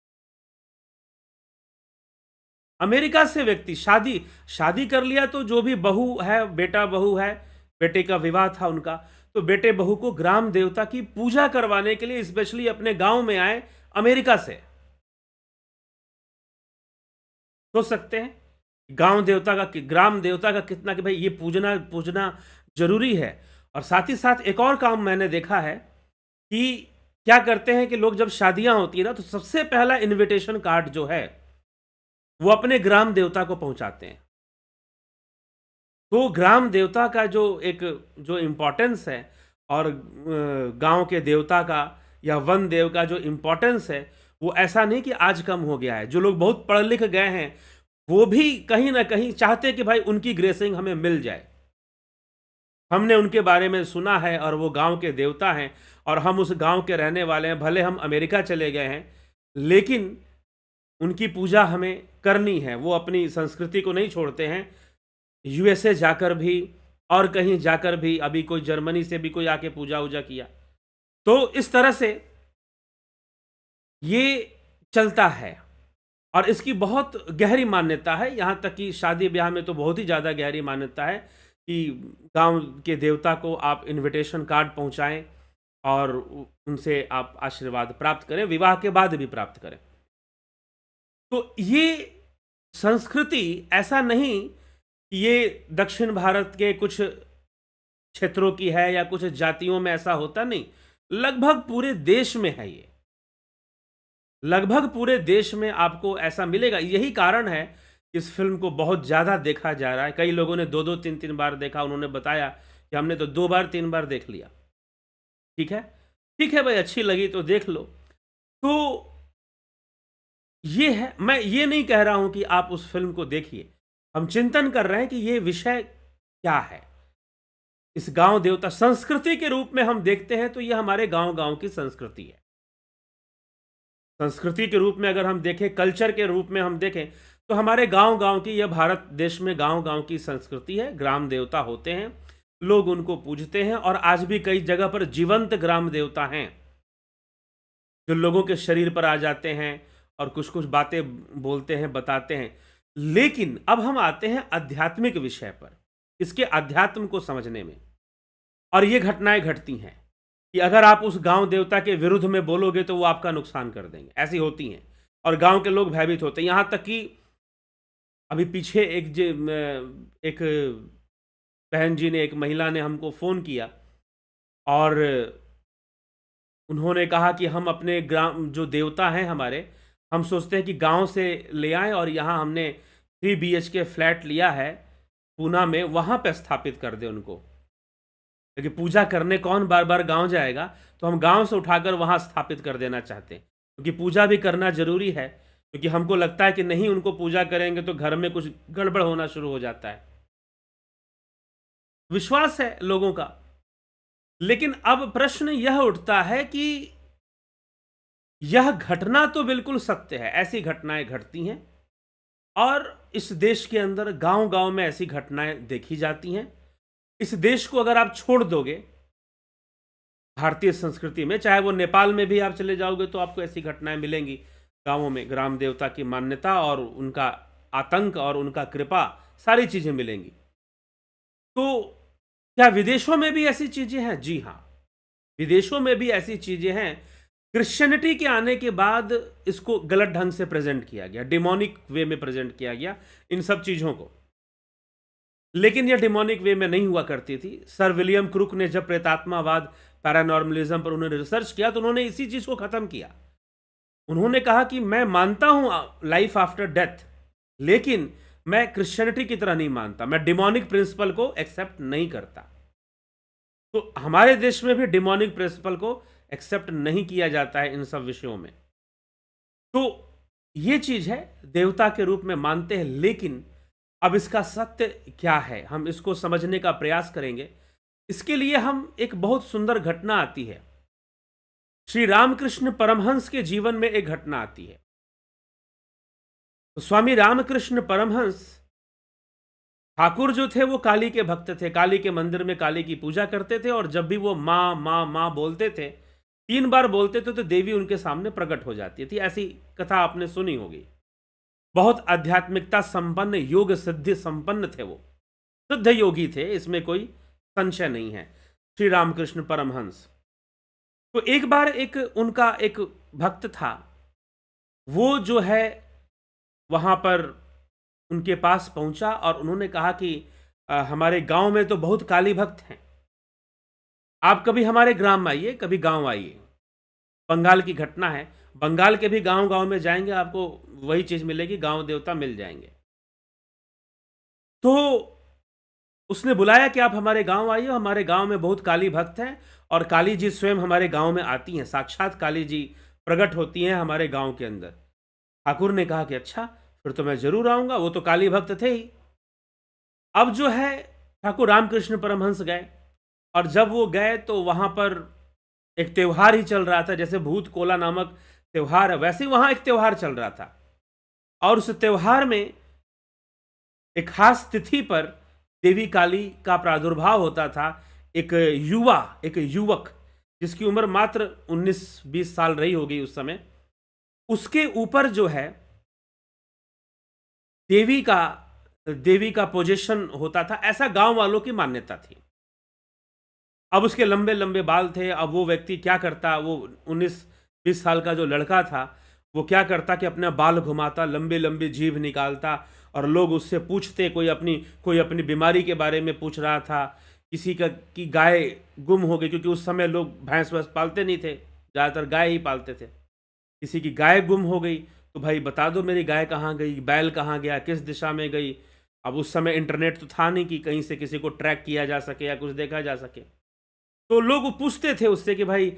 अमेरिका से व्यक्ति शादी शादी कर लिया तो जो भी बहू है, बेटा बहू है, बेटे का विवाह था उनका, तो बेटे बहू को ग्राम देवता की पूजा करवाने के लिए स्पेशली अपने गांव में आए अमेरिका से। सोच सकते हैं गांव देवता का ग्राम देवता का कितना, कि भाई ये पूजना पूजना जरूरी है। और साथ ही साथ एक और काम मैंने देखा है कि क्या करते हैं कि लोग जब शादियां होती है ना, तो सबसे पहला इनविटेशन कार्ड जो है वो अपने ग्राम देवता को पहुंचाते हैं। तो ग्राम देवता का जो इम्पोर्टेंस है, और गांव के देवता का या वन देव का जो इम्पोर्टेंस है, वो ऐसा नहीं कि आज कम हो गया है। जो लोग बहुत पढ़ लिख गए हैं, वो भी कहीं ना कहीं चाहते कि भाई उनकी ग्रेसिंग हमें मिल जाए। हमने उनके बारे में सुना है और वो गांव के देवता हैं, और हम उस गांव के रहने वाले हैं, भले हम अमेरिका चले गए हैं, लेकिन उनकी पूजा हमें करनी है। वो अपनी संस्कृति को नहीं छोड़ते हैं, यूएसए जाकर भी और कहीं जाकर भी, अभी कोई जर्मनी से भी कोई आके पूजा वूजा किया। तो इस तरह से ये चलता है, और इसकी बहुत गहरी मान्यता है। यहाँ तक कि शादी ब्याह में तो बहुत ही ज़्यादा गहरी मान्यता है कि गांव के देवता को आप इनविटेशन कार्ड पहुंचाएं और उनसे आप आशीर्वाद प्राप्त करें, विवाह के बाद भी प्राप्त करें। तो ये संस्कृति ऐसा नहीं कि ये दक्षिण भारत के कुछ क्षेत्रों की है या कुछ जातियों में ऐसा होता, नहीं, लगभग पूरे देश में है ये। लगभग पूरे देश में आपको ऐसा मिलेगा। यही कारण है कि इस फिल्म को बहुत ज़्यादा देखा जा रहा है। कई लोगों ने 2-2 3-3 बार देखा। उन्होंने बताया कि हमने तो 2 बार 3 बार देख लिया। ठीक है, ठीक है भाई, अच्छी लगी तो देख लो। तो ये है, मैं ये नहीं कह रहा हूं कि आप उस फिल्म को देखिए। हम चिंतन कर रहे हैं कि ये विषय क्या है। इस गांव देवता संस्कृति के रूप में हम देखते हैं तो ये हमारे गांव गांव की संस्कृति है। संस्कृति के रूप में अगर हम देखें, कल्चर के रूप में हम देखें, तो हमारे गांव गांव की, यह भारत देश में गांव गांव की संस्कृति है। ग्राम देवता होते हैं, लोग उनको पूजते हैं, और आज भी कई जगह पर जीवंत ग्राम देवता हैं जो लोगों के शरीर पर आ जाते हैं और कुछ कुछ बातें बोलते हैं, बताते हैं। लेकिन अब हम आते हैं आध्यात्मिक विषय पर, इसके अध्यात्म को समझने में। और ये घटनाएं घटती हैं कि अगर आप उस गांव देवता के विरुद्ध में बोलोगे तो वो आपका नुकसान कर देंगे, ऐसी होती हैं। और गांव के लोग भयभीत होते हैं। यहाँ तक कि अभी पीछे एक बहन जी ने, एक महिला ने हमको फ़ोन किया और उन्होंने कहा कि हम अपने ग्राम जो देवता हैं हमारे, हम सोचते हैं कि गांव से ले आएं, और यहाँ हमने 3 BHK फ्लैट लिया है पूना में, वहाँ पे स्थापित कर दें उनको। क्योंकि पूजा करने कौन बार बार गांव जाएगा, तो हम गांव से उठाकर वहाँ स्थापित कर देना चाहते हैं। क्योंकि पूजा भी करना जरूरी है, क्योंकि हमको लगता है कि नहीं, उनको पूजा करेंगे तो घर में कुछ गड़बड़ होना शुरू हो जाता है। विश्वास है लोगों का। लेकिन अब प्रश्न यह उठता है कि यह घटना तो बिल्कुल सत्य है, ऐसी घटनाएं घटती हैं, और इस देश के अंदर गांव गांव में ऐसी घटनाएं देखी जाती हैं। इस देश को अगर आप छोड़ दोगे भारतीय संस्कृति में, चाहे वो नेपाल में भी आप चले जाओगे तो आपको ऐसी घटनाएं मिलेंगी। गांवों में ग्राम देवता की मान्यता और उनका आतंक और उनका कृपा, सारी चीजें मिलेंगी। तो क्या विदेशों में भी ऐसी चीजें हैं? जी हां, विदेशों में भी ऐसी चीजें हैं। क्रिश्चियनिटी के आने के बाद इसको गलत ढंग से प्रेजेंट किया गया, डिमोनिक वे में प्रेजेंट किया गया इन सब चीजों को। लेकिन यह डिमोनिक वे में नहीं हुआ करती थी। सर विलियम क्रूक ने जब प्रेतात्मावाद, पैरानॉर्मलिज्म पर उन्होंने रिसर्च किया, तो उन्होंने इसी चीज को खत्म किया उन्होंने कहा कि मैं मानता हूं लाइफ आफ्टर डेथ, लेकिन मैं क्रिश्चियनिटी की तरह नहीं मानता, मैं डिमोनिक प्रिंसिपल को एक्सेप्ट नहीं करता। तो हमारे देश में भी डिमोनिक प्रिंसिपल को एक्सेप्ट नहीं किया जाता है इन सब विषयों में। तो ये चीज है, देवता के रूप में मानते हैं, लेकिन अब इसका सत्य क्या है, हम इसको समझने का प्रयास करेंगे। इसके लिए हम एक बहुत सुंदर घटना आती है, श्री रामकृष्ण परमहंस के जीवन में एक घटना आती है। तो स्वामी रामकृष्ण परमहंस ठाकुर जो थे वो काली के भक्त थे, काली के मंदिर में काली की पूजा करते थे, और जब भी वो माँ माँ माँ बोलते थे, 3 बार बोलते थे, तो देवी उनके सामने प्रकट हो जाती थी। ऐसी कथा आपने सुनी होगी। बहुत आध्यात्मिकता संपन्न, योग सिद्धि संपन्न थे वो, सिद्ध योगी थे, इसमें कोई संशय नहीं है, श्री रामकृष्ण परमहंस। तो एक बार एक उनका एक भक्त था, वो जो है वहां पर उनके पास पहुंचा और उन्होंने कहा कि हमारे गांव में तो बहुत काली भक्त हैं, आप कभी हमारे ग्राम में आइए, कभी गांव आइए। बंगाल की घटना है, बंगाल के भी गांव गांव में जाएंगे, आपको वही चीज मिलेगी, गांव देवता मिल जाएंगे। तो उसने बुलाया कि आप हमारे गांव आइए, हमारे गांव में बहुत काली भक्त हैं, और काली जी स्वयं हमारे गांव में आती हैं, साक्षात काली जी प्रकट होती हैं हमारे गांव के अंदर। ठाकुर ने कहा कि अच्छा, फिर तो मैं जरूर आऊंगा, वो तो काली भक्त थे ही। अब जो है ठाकुर रामकृष्ण परमहंस गए, और जब वो गए तो वहां पर एक त्योहार ही चल रहा था, जैसे भूत कोला नामक त्योहार है, वैसे ही वहां एक त्योहार चल रहा था। और उस त्योहार में एक खास तिथि पर देवी काली का प्रादुर्भाव होता था। एक युवा, एक युवक जिसकी उम्र मात्र 19-20 साल रही होगी उस समय, उसके ऊपर जो है देवी का पोजीशन होता था, ऐसा गांव वालों की मान्यता थी। अब उसके लंबे लंबे बाल थे। अब वो व्यक्ति क्या करता, वो 19-20 साल का जो लड़का था, वो क्या करता कि अपना बाल घुमाता, लंबी लंबी जीभ निकालता, और लोग उससे पूछते, कोई अपनी बीमारी के बारे में पूछ रहा था, किसी का की गाय गुम हो गई, क्योंकि उस समय लोग भैंस वैंस पालते नहीं थे, ज़्यादातर गाय ही पालते थे। किसी की गाय गुम हो गई तो भाई बता दो मेरी गाय कहाँ गई, बैल कहाँ गया, किस दिशा में गई। अब उस समय इंटरनेट तो था नहीं कि कहीं से किसी को ट्रैक किया जा सके या कुछ देखा जा सके। तो लोग पूछते थे उससे कि भाई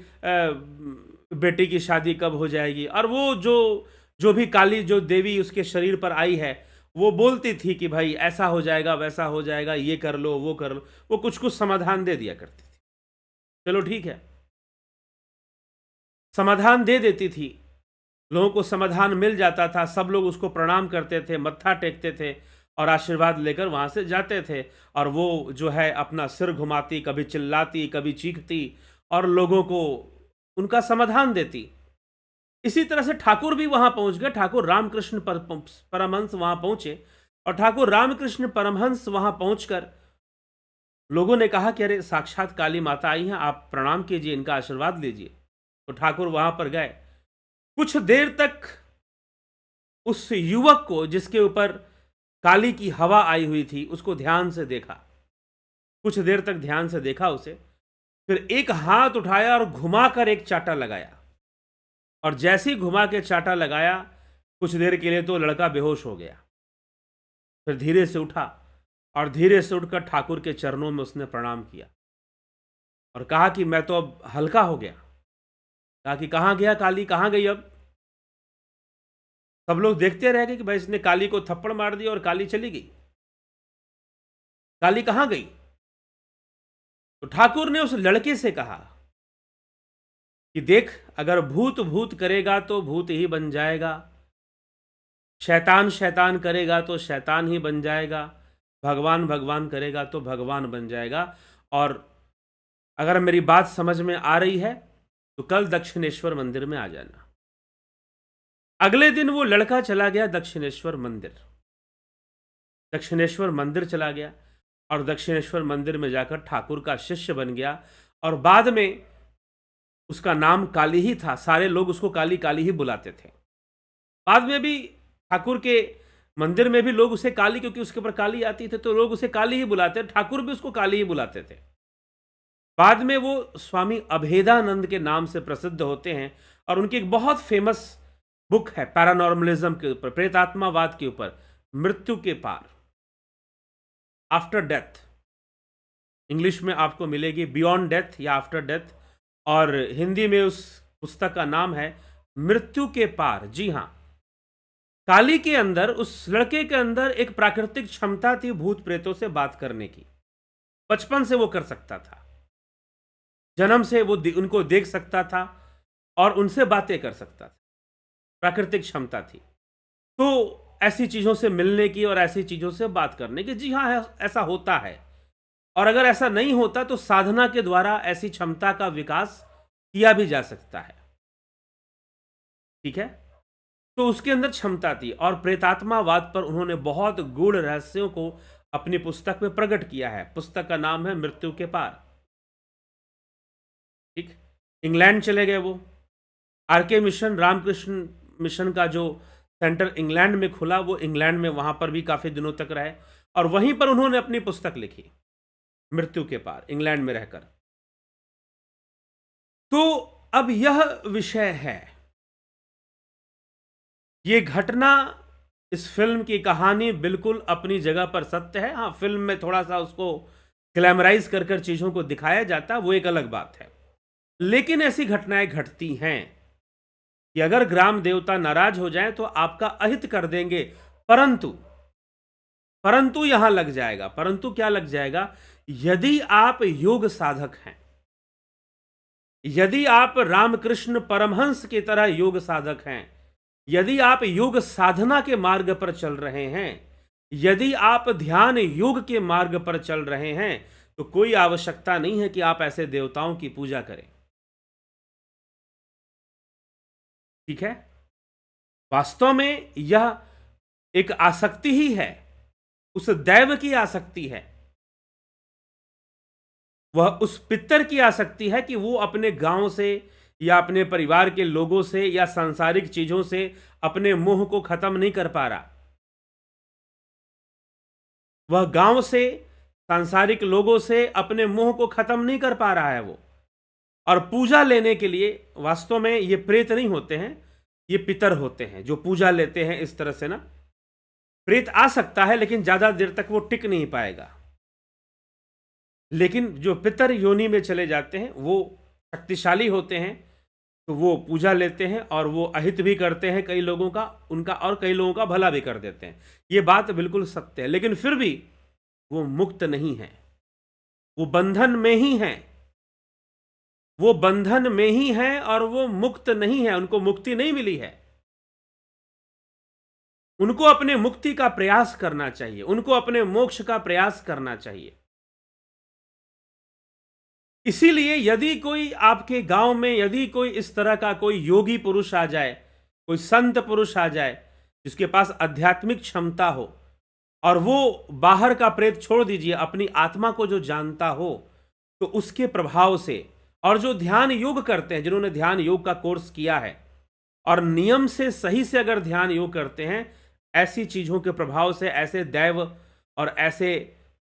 बेटी की शादी कब हो जाएगी। और वो जो भी काली जो देवी उसके शरीर पर आई है, वो बोलती थी कि भाई ऐसा हो जाएगा, वैसा हो जाएगा, ये कर लो, वो कर लो। वो कुछ कुछ समाधान दे दिया करती थी। चलो ठीक है, समाधान दे देती थी, लोगों को समाधान मिल जाता था, सब लोग उसको प्रणाम करते थे, मत्था टेकते थे और आशीर्वाद लेकर वहां से जाते थे। और वो जो है अपना सिर घुमाती, कभी चिल्लाती, कभी चीखती, और लोगों को उनका समाधान देती। इसी तरह से ठाकुर भी वहां पहुंच गए। ठाकुर रामकृष्ण परमहंस वहां पहुंचे, और ठाकुर रामकृष्ण परमहंस वहां पहुंचकर लोगों ने कहा कि अरे साक्षात काली माता आई हैं, आप प्रणाम कीजिए, इनका आशीर्वाद लीजिए। तो ठाकुर वहां पर गए। कुछ देर तक उस युवक को, जिसके ऊपर काली की हवा आई हुई थी, उसको ध्यान से देखा। कुछ देर तक ध्यान से देखा उसे, फिर एक हाथ उठाया और घुमाकर एक चाटा लगाया। और जैसे ही घुमा के चाटा लगाया, कुछ देर के लिए तो लड़का बेहोश हो गया। फिर धीरे से उठा, और धीरे से उठकर ठाकुर के चरणों में उसने प्रणाम किया और कहा कि मैं तो अब हल्का हो गया। कहा कि कहाँ गया काली, कहाँ गई अब? सब लोग देखते रह गए कि भाई इसने काली को थप्पड़ मार दिया और काली चली गई, काली कहाँ गई? तो ठाकुर ने उस लड़के से कहा कि देख, अगर भूत भूत करेगा तो भूत ही बन जाएगा, शैतान शैतान करेगा तो शैतान ही बन जाएगा, भगवान भगवान करेगा तो भगवान बन जाएगा। और अगर मेरी बात समझ में आ रही है तो कल दक्षिणेश्वर मंदिर में आ जाना। अगले दिन वो लड़का चला गया दक्षिणेश्वर मंदिर। दक्षिणेश्वर मंदिर चला गया और दक्षिणेश्वर मंदिर में जाकर ठाकुर का शिष्य बन गया। और बाद में उसका नाम काली ही था, सारे लोग उसको काली काली ही बुलाते थे। बाद में भी ठाकुर के मंदिर में भी लोग उसे काली, क्योंकि उसके ऊपर काली आती थी तो लोग उसे काली ही बुलाते, ठाकुर भी उसको काली ही बुलाते थे। बाद में वो स्वामी अभेदानंद के नाम से प्रसिद्ध होते हैं, और उनकी एक बहुत फेमस बुक है पैरानॉर्मलिज्म के ऊपर, प्रेतात्मावाद के ऊपर, मृत्यु के पार, आफ्टर डेथ। इंग्लिश में आपको मिलेगी बियॉन्ड डेथ या आफ्टर डेथ, और हिंदी में उस पुस्तक का नाम है मृत्यु के पार। जी हां, काली के अंदर, उस लड़के के अंदर एक प्राकृतिक क्षमता थी भूत प्रेतों से बात करने की। बचपन से वो कर सकता था, जन्म से वो उनको देख सकता था और उनसे बातें कर सकता था, प्राकृतिक क्षमता थी। तो ऐसी चीजों से मिलने की और ऐसी चीजों से बात करने की, जी हां, ऐसा होता है। और अगर ऐसा नहीं होता तो साधना के द्वारा ऐसी क्षमता का विकास किया भी जा सकता है। ठीक है, तो उसके अंदर क्षमता थी, और प्रेतात्मावाद पर उन्होंने बहुत गूढ़ रहस्यों को अपनी पुस्तक में प्रकट किया है। पुस्तक का नाम है मृत्यु के पार। ठीक, इंग्लैंड चले गए वो, आरके मिशन, रामकृष्ण मिशन का जो सेंटर इंग्लैंड में खुला, वो इंग्लैंड में वहां पर भी काफी दिनों तक रहे, और वहीं पर उन्होंने अपनी पुस्तक लिखी मृत्यु के पार, इंग्लैंड में रहकर। तो अब यह विषय है, ये घटना, इस फिल्म की कहानी बिल्कुल अपनी जगह पर सत्य है। हाँ, फिल्म में थोड़ा सा उसको ग्लैमराइज कर कर चीजों को दिखाया जाता है, वो एक अलग बात है। लेकिन ऐसी घटनाएं घटती हैं कि अगर ग्राम देवता नाराज हो जाएं तो आपका अहित कर देंगे, परंतु यहां लग जाएगा। परंतु क्या लग जाएगा? यदि आप योग साधक हैं, यदि आप रामकृष्ण परमहंस की तरह योग साधक हैं, यदि आप योग साधना के मार्ग पर चल रहे हैं, यदि आप ध्यान योग के मार्ग पर चल रहे हैं, तो कोई आवश्यकता नहीं है कि आप ऐसे देवताओं की पूजा करें। ठीक है, वास्तव में यह एक आसक्ति ही है, उस दैव की आसक्ति है, वह उस पितर की आसक्ति है कि वो अपने गांव से या अपने परिवार के लोगों से या सांसारिक चीजों से अपने मोह को खत्म नहीं कर पा रहा। वह गांव से, सांसारिक लोगों से अपने मोह को खत्म नहीं कर पा रहा है वो। और पूजा लेने के लिए, वास्तव में ये प्रेत नहीं होते हैं, ये पितर होते हैं जो पूजा लेते हैं इस तरह से ना। प्रेत आ सकता है लेकिन ज्यादा देर तक वो टिक नहीं पाएगा, लेकिन जो पितर योनि में चले जाते हैं वो शक्तिशाली होते हैं, तो वो पूजा लेते हैं और वो अहित भी करते हैं कई लोगों का, उनका, और कई लोगों का भला भी कर देते हैं। ये बात बिल्कुल सत्य है, लेकिन फिर भी वो मुक्त नहीं है, वो बंधन में ही है, वो बंधन में ही है और वो मुक्त नहीं है, उनको मुक्ति नहीं मिली है। उनको अपने मुक्ति का प्रयास करना चाहिए, उनको अपने मोक्ष का प्रयास करना चाहिए। इसीलिए यदि कोई आपके गांव में, यदि कोई इस तरह का कोई योगी पुरुष आ जाए, कोई संत पुरुष आ जाए जिसके पास आध्यात्मिक क्षमता हो, और वो बाहर का प्रेत छोड़ दीजिए, अपनी आत्मा को जो जानता हो, तो उसके प्रभाव से, और जो ध्यान योग करते हैं, जिन्होंने ध्यान योग का कोर्स किया है और नियम से, सही से अगर ध्यान योग करते हैं, ऐसी चीजों के प्रभाव से, ऐसे दैव और ऐसे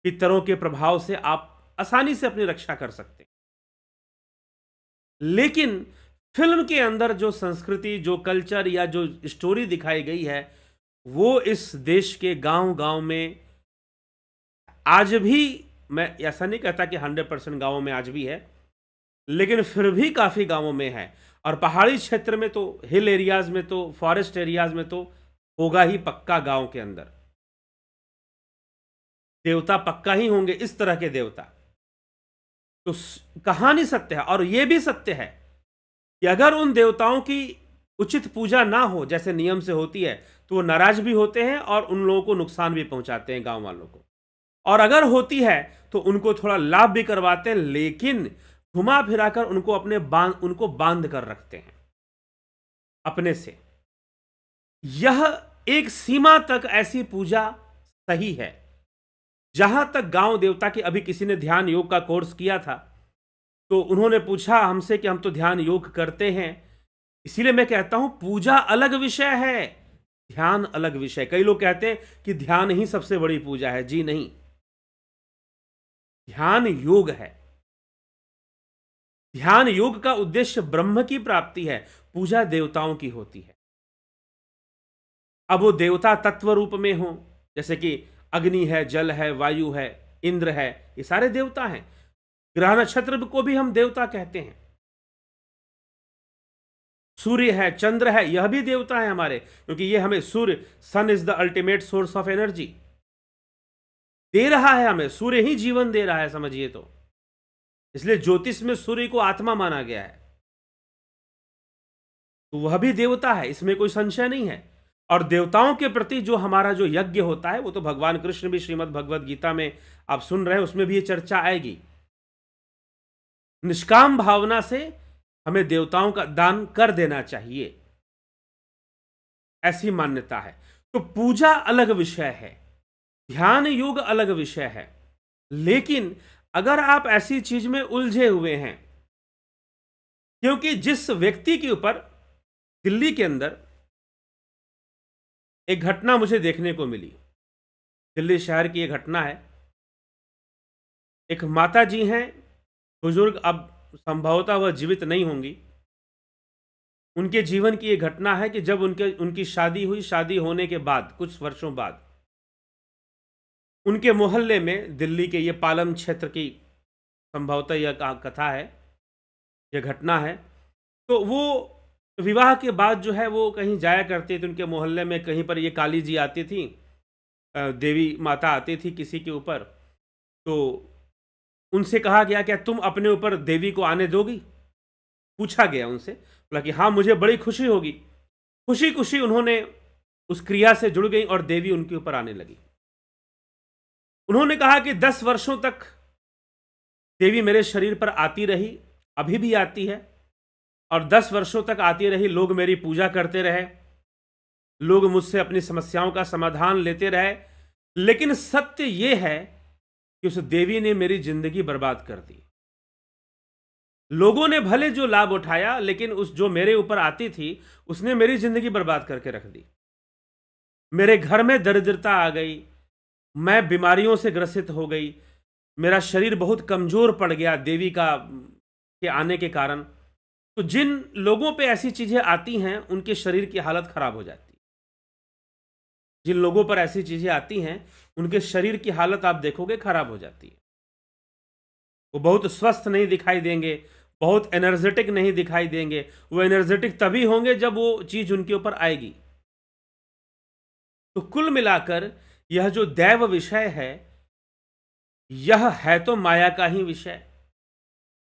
पितरों के प्रभाव से आप आसानी से अपनी रक्षा कर सकते हैं। लेकिन फिल्म के अंदर जो संस्कृति, जो कल्चर या जो स्टोरी दिखाई गई है, वो इस देश के गांव-गांव में आज भी, मैं ऐसा नहीं कहता कि 100% गांवों में आज भी है, लेकिन फिर भी काफी गांवों में है। और पहाड़ी क्षेत्र में तो, हिल एरियाज में तो, फॉरेस्ट एरियाज में तो होगा ही पक्का। गांव के अंदर देवता पक्का ही होंगे, इस तरह के देवता। तो कहानी सत्य है, और यह भी सत्य है कि अगर उन देवताओं की उचित पूजा ना हो जैसे नियम से होती है, तो वो नाराज भी होते हैं और उन लोगों को नुकसान भी पहुंचाते हैं, गांव वालों को। और अगर होती है तो उनको थोड़ा लाभ भी करवाते हैं, लेकिन घुमा फिराकर उनको बांध कर रखते हैं अपने से। यह एक सीमा तक ऐसी पूजा सही है। जहां तक गांव देवता की, अभी किसी ने ध्यान योग का कोर्स किया था, तो उन्होंने पूछा हमसे कि हम तो ध्यान योग करते हैं। इसीलिए मैं कहता हूं, पूजा अलग विषय है, ध्यान अलग विषय। कई लोग कहते हैं कि ध्यान ही सबसे बड़ी पूजा है। जी नहीं, ध्यान योग है। ध्यान योग का उद्देश्य ब्रह्म की प्राप्ति है, पूजा देवताओं की होती है। अब वो देवता तत्व रूप में हो, जैसे कि अग्नि है, जल है, वायु है, इंद्र है, ये सारे देवता हैं। ग्रह नक्षत्र को भी हम देवता कहते हैं। सूर्य है, चंद्र है, यह भी देवता है हमारे, क्योंकि ये हमें सूर्य, sun is the ultimate source of energy, दे रहा है हमें, सूर्य ही जीवन दे रहा है समझिए तो। इसलिए ज्योतिष में सूर्य को आत्मा माना गया है, तो वह भी देवता है, इसमें कोई संशय नहीं है। और देवताओं के प्रति जो हमारा जो यज्ञ होता है, वो तो भगवान कृष्ण भी श्रीमद् भगवद गीता में आप सुन रहे हैं, उसमें भी ये चर्चा आएगी। निष्काम भावना से हमें देवताओं का दान कर देना चाहिए, ऐसी मान्यता है। तो पूजा अलग विषय है, ध्यान योग अलग विषय है। लेकिन अगर आप ऐसी चीज में उलझे हुए हैं, क्योंकि जिस व्यक्ति के ऊपर दिल्ली के अंदर एक घटना मुझे देखने को मिली, दिल्ली शहर की एक घटना है। एक माता जी हैं, बुजुर्ग, अब संभवतः वह जीवित नहीं होंगी। उनके जीवन की एक घटना है कि जब उनकी शादी हुई, शादी होने के बाद कुछ वर्षों बाद उनके मोहल्ले में, दिल्ली के ये पालम क्षेत्र की संभवतः यह कथा है, यह घटना है। तो वो विवाह के बाद जो है वो कहीं जाया करते थे, उनके मोहल्ले में कहीं पर ये काली जी आती थी, देवी माता आती थी किसी के ऊपर। तो उनसे कहा गया क्या तुम अपने ऊपर देवी को आने दोगी? पूछा गया उनसे, बोला कि हाँ मुझे बड़ी खुशी होगी। खुशी खुशी उन्होंने उस क्रिया से जुड़ गई और देवी उनके ऊपर आने लगी। उन्होंने कहा कि 10 वर्षों तक देवी मेरे शरीर पर आती रही, अभी भी आती है, और 10 वर्षों तक आती रही। लोग मेरी पूजा करते रहे, लोग मुझसे अपनी समस्याओं का समाधान लेते रहे, लेकिन सत्य यह है कि उस देवी ने मेरी जिंदगी बर्बाद कर दी। लोगों ने भले जो लाभ उठाया, लेकिन उस जो मेरे ऊपर आती थी उसने मेरी जिंदगी बर्बाद करके रख दी। मेरे घर में दरिद्रता आ गई, मैं बीमारियों से ग्रसित हो गई, मेरा शरीर बहुत कमजोर पड़ गया देवी के आने के कारण। तो जिन लोगों पे ऐसी चीजें आती हैं उनके शरीर की हालत खराब हो जाती है। जिन लोगों पर ऐसी चीजें आती हैं उनके शरीर की हालत आप देखोगे खराब हो जाती है। वो बहुत स्वस्थ नहीं दिखाई देंगे, बहुत एनर्जेटिक नहीं दिखाई देंगे। वो एनर्जेटिक तभी होंगे जब वो चीज उनके ऊपर आएगी। तो कुल मिलाकर यह जो दैव विषय है, यह है तो माया का ही विषय,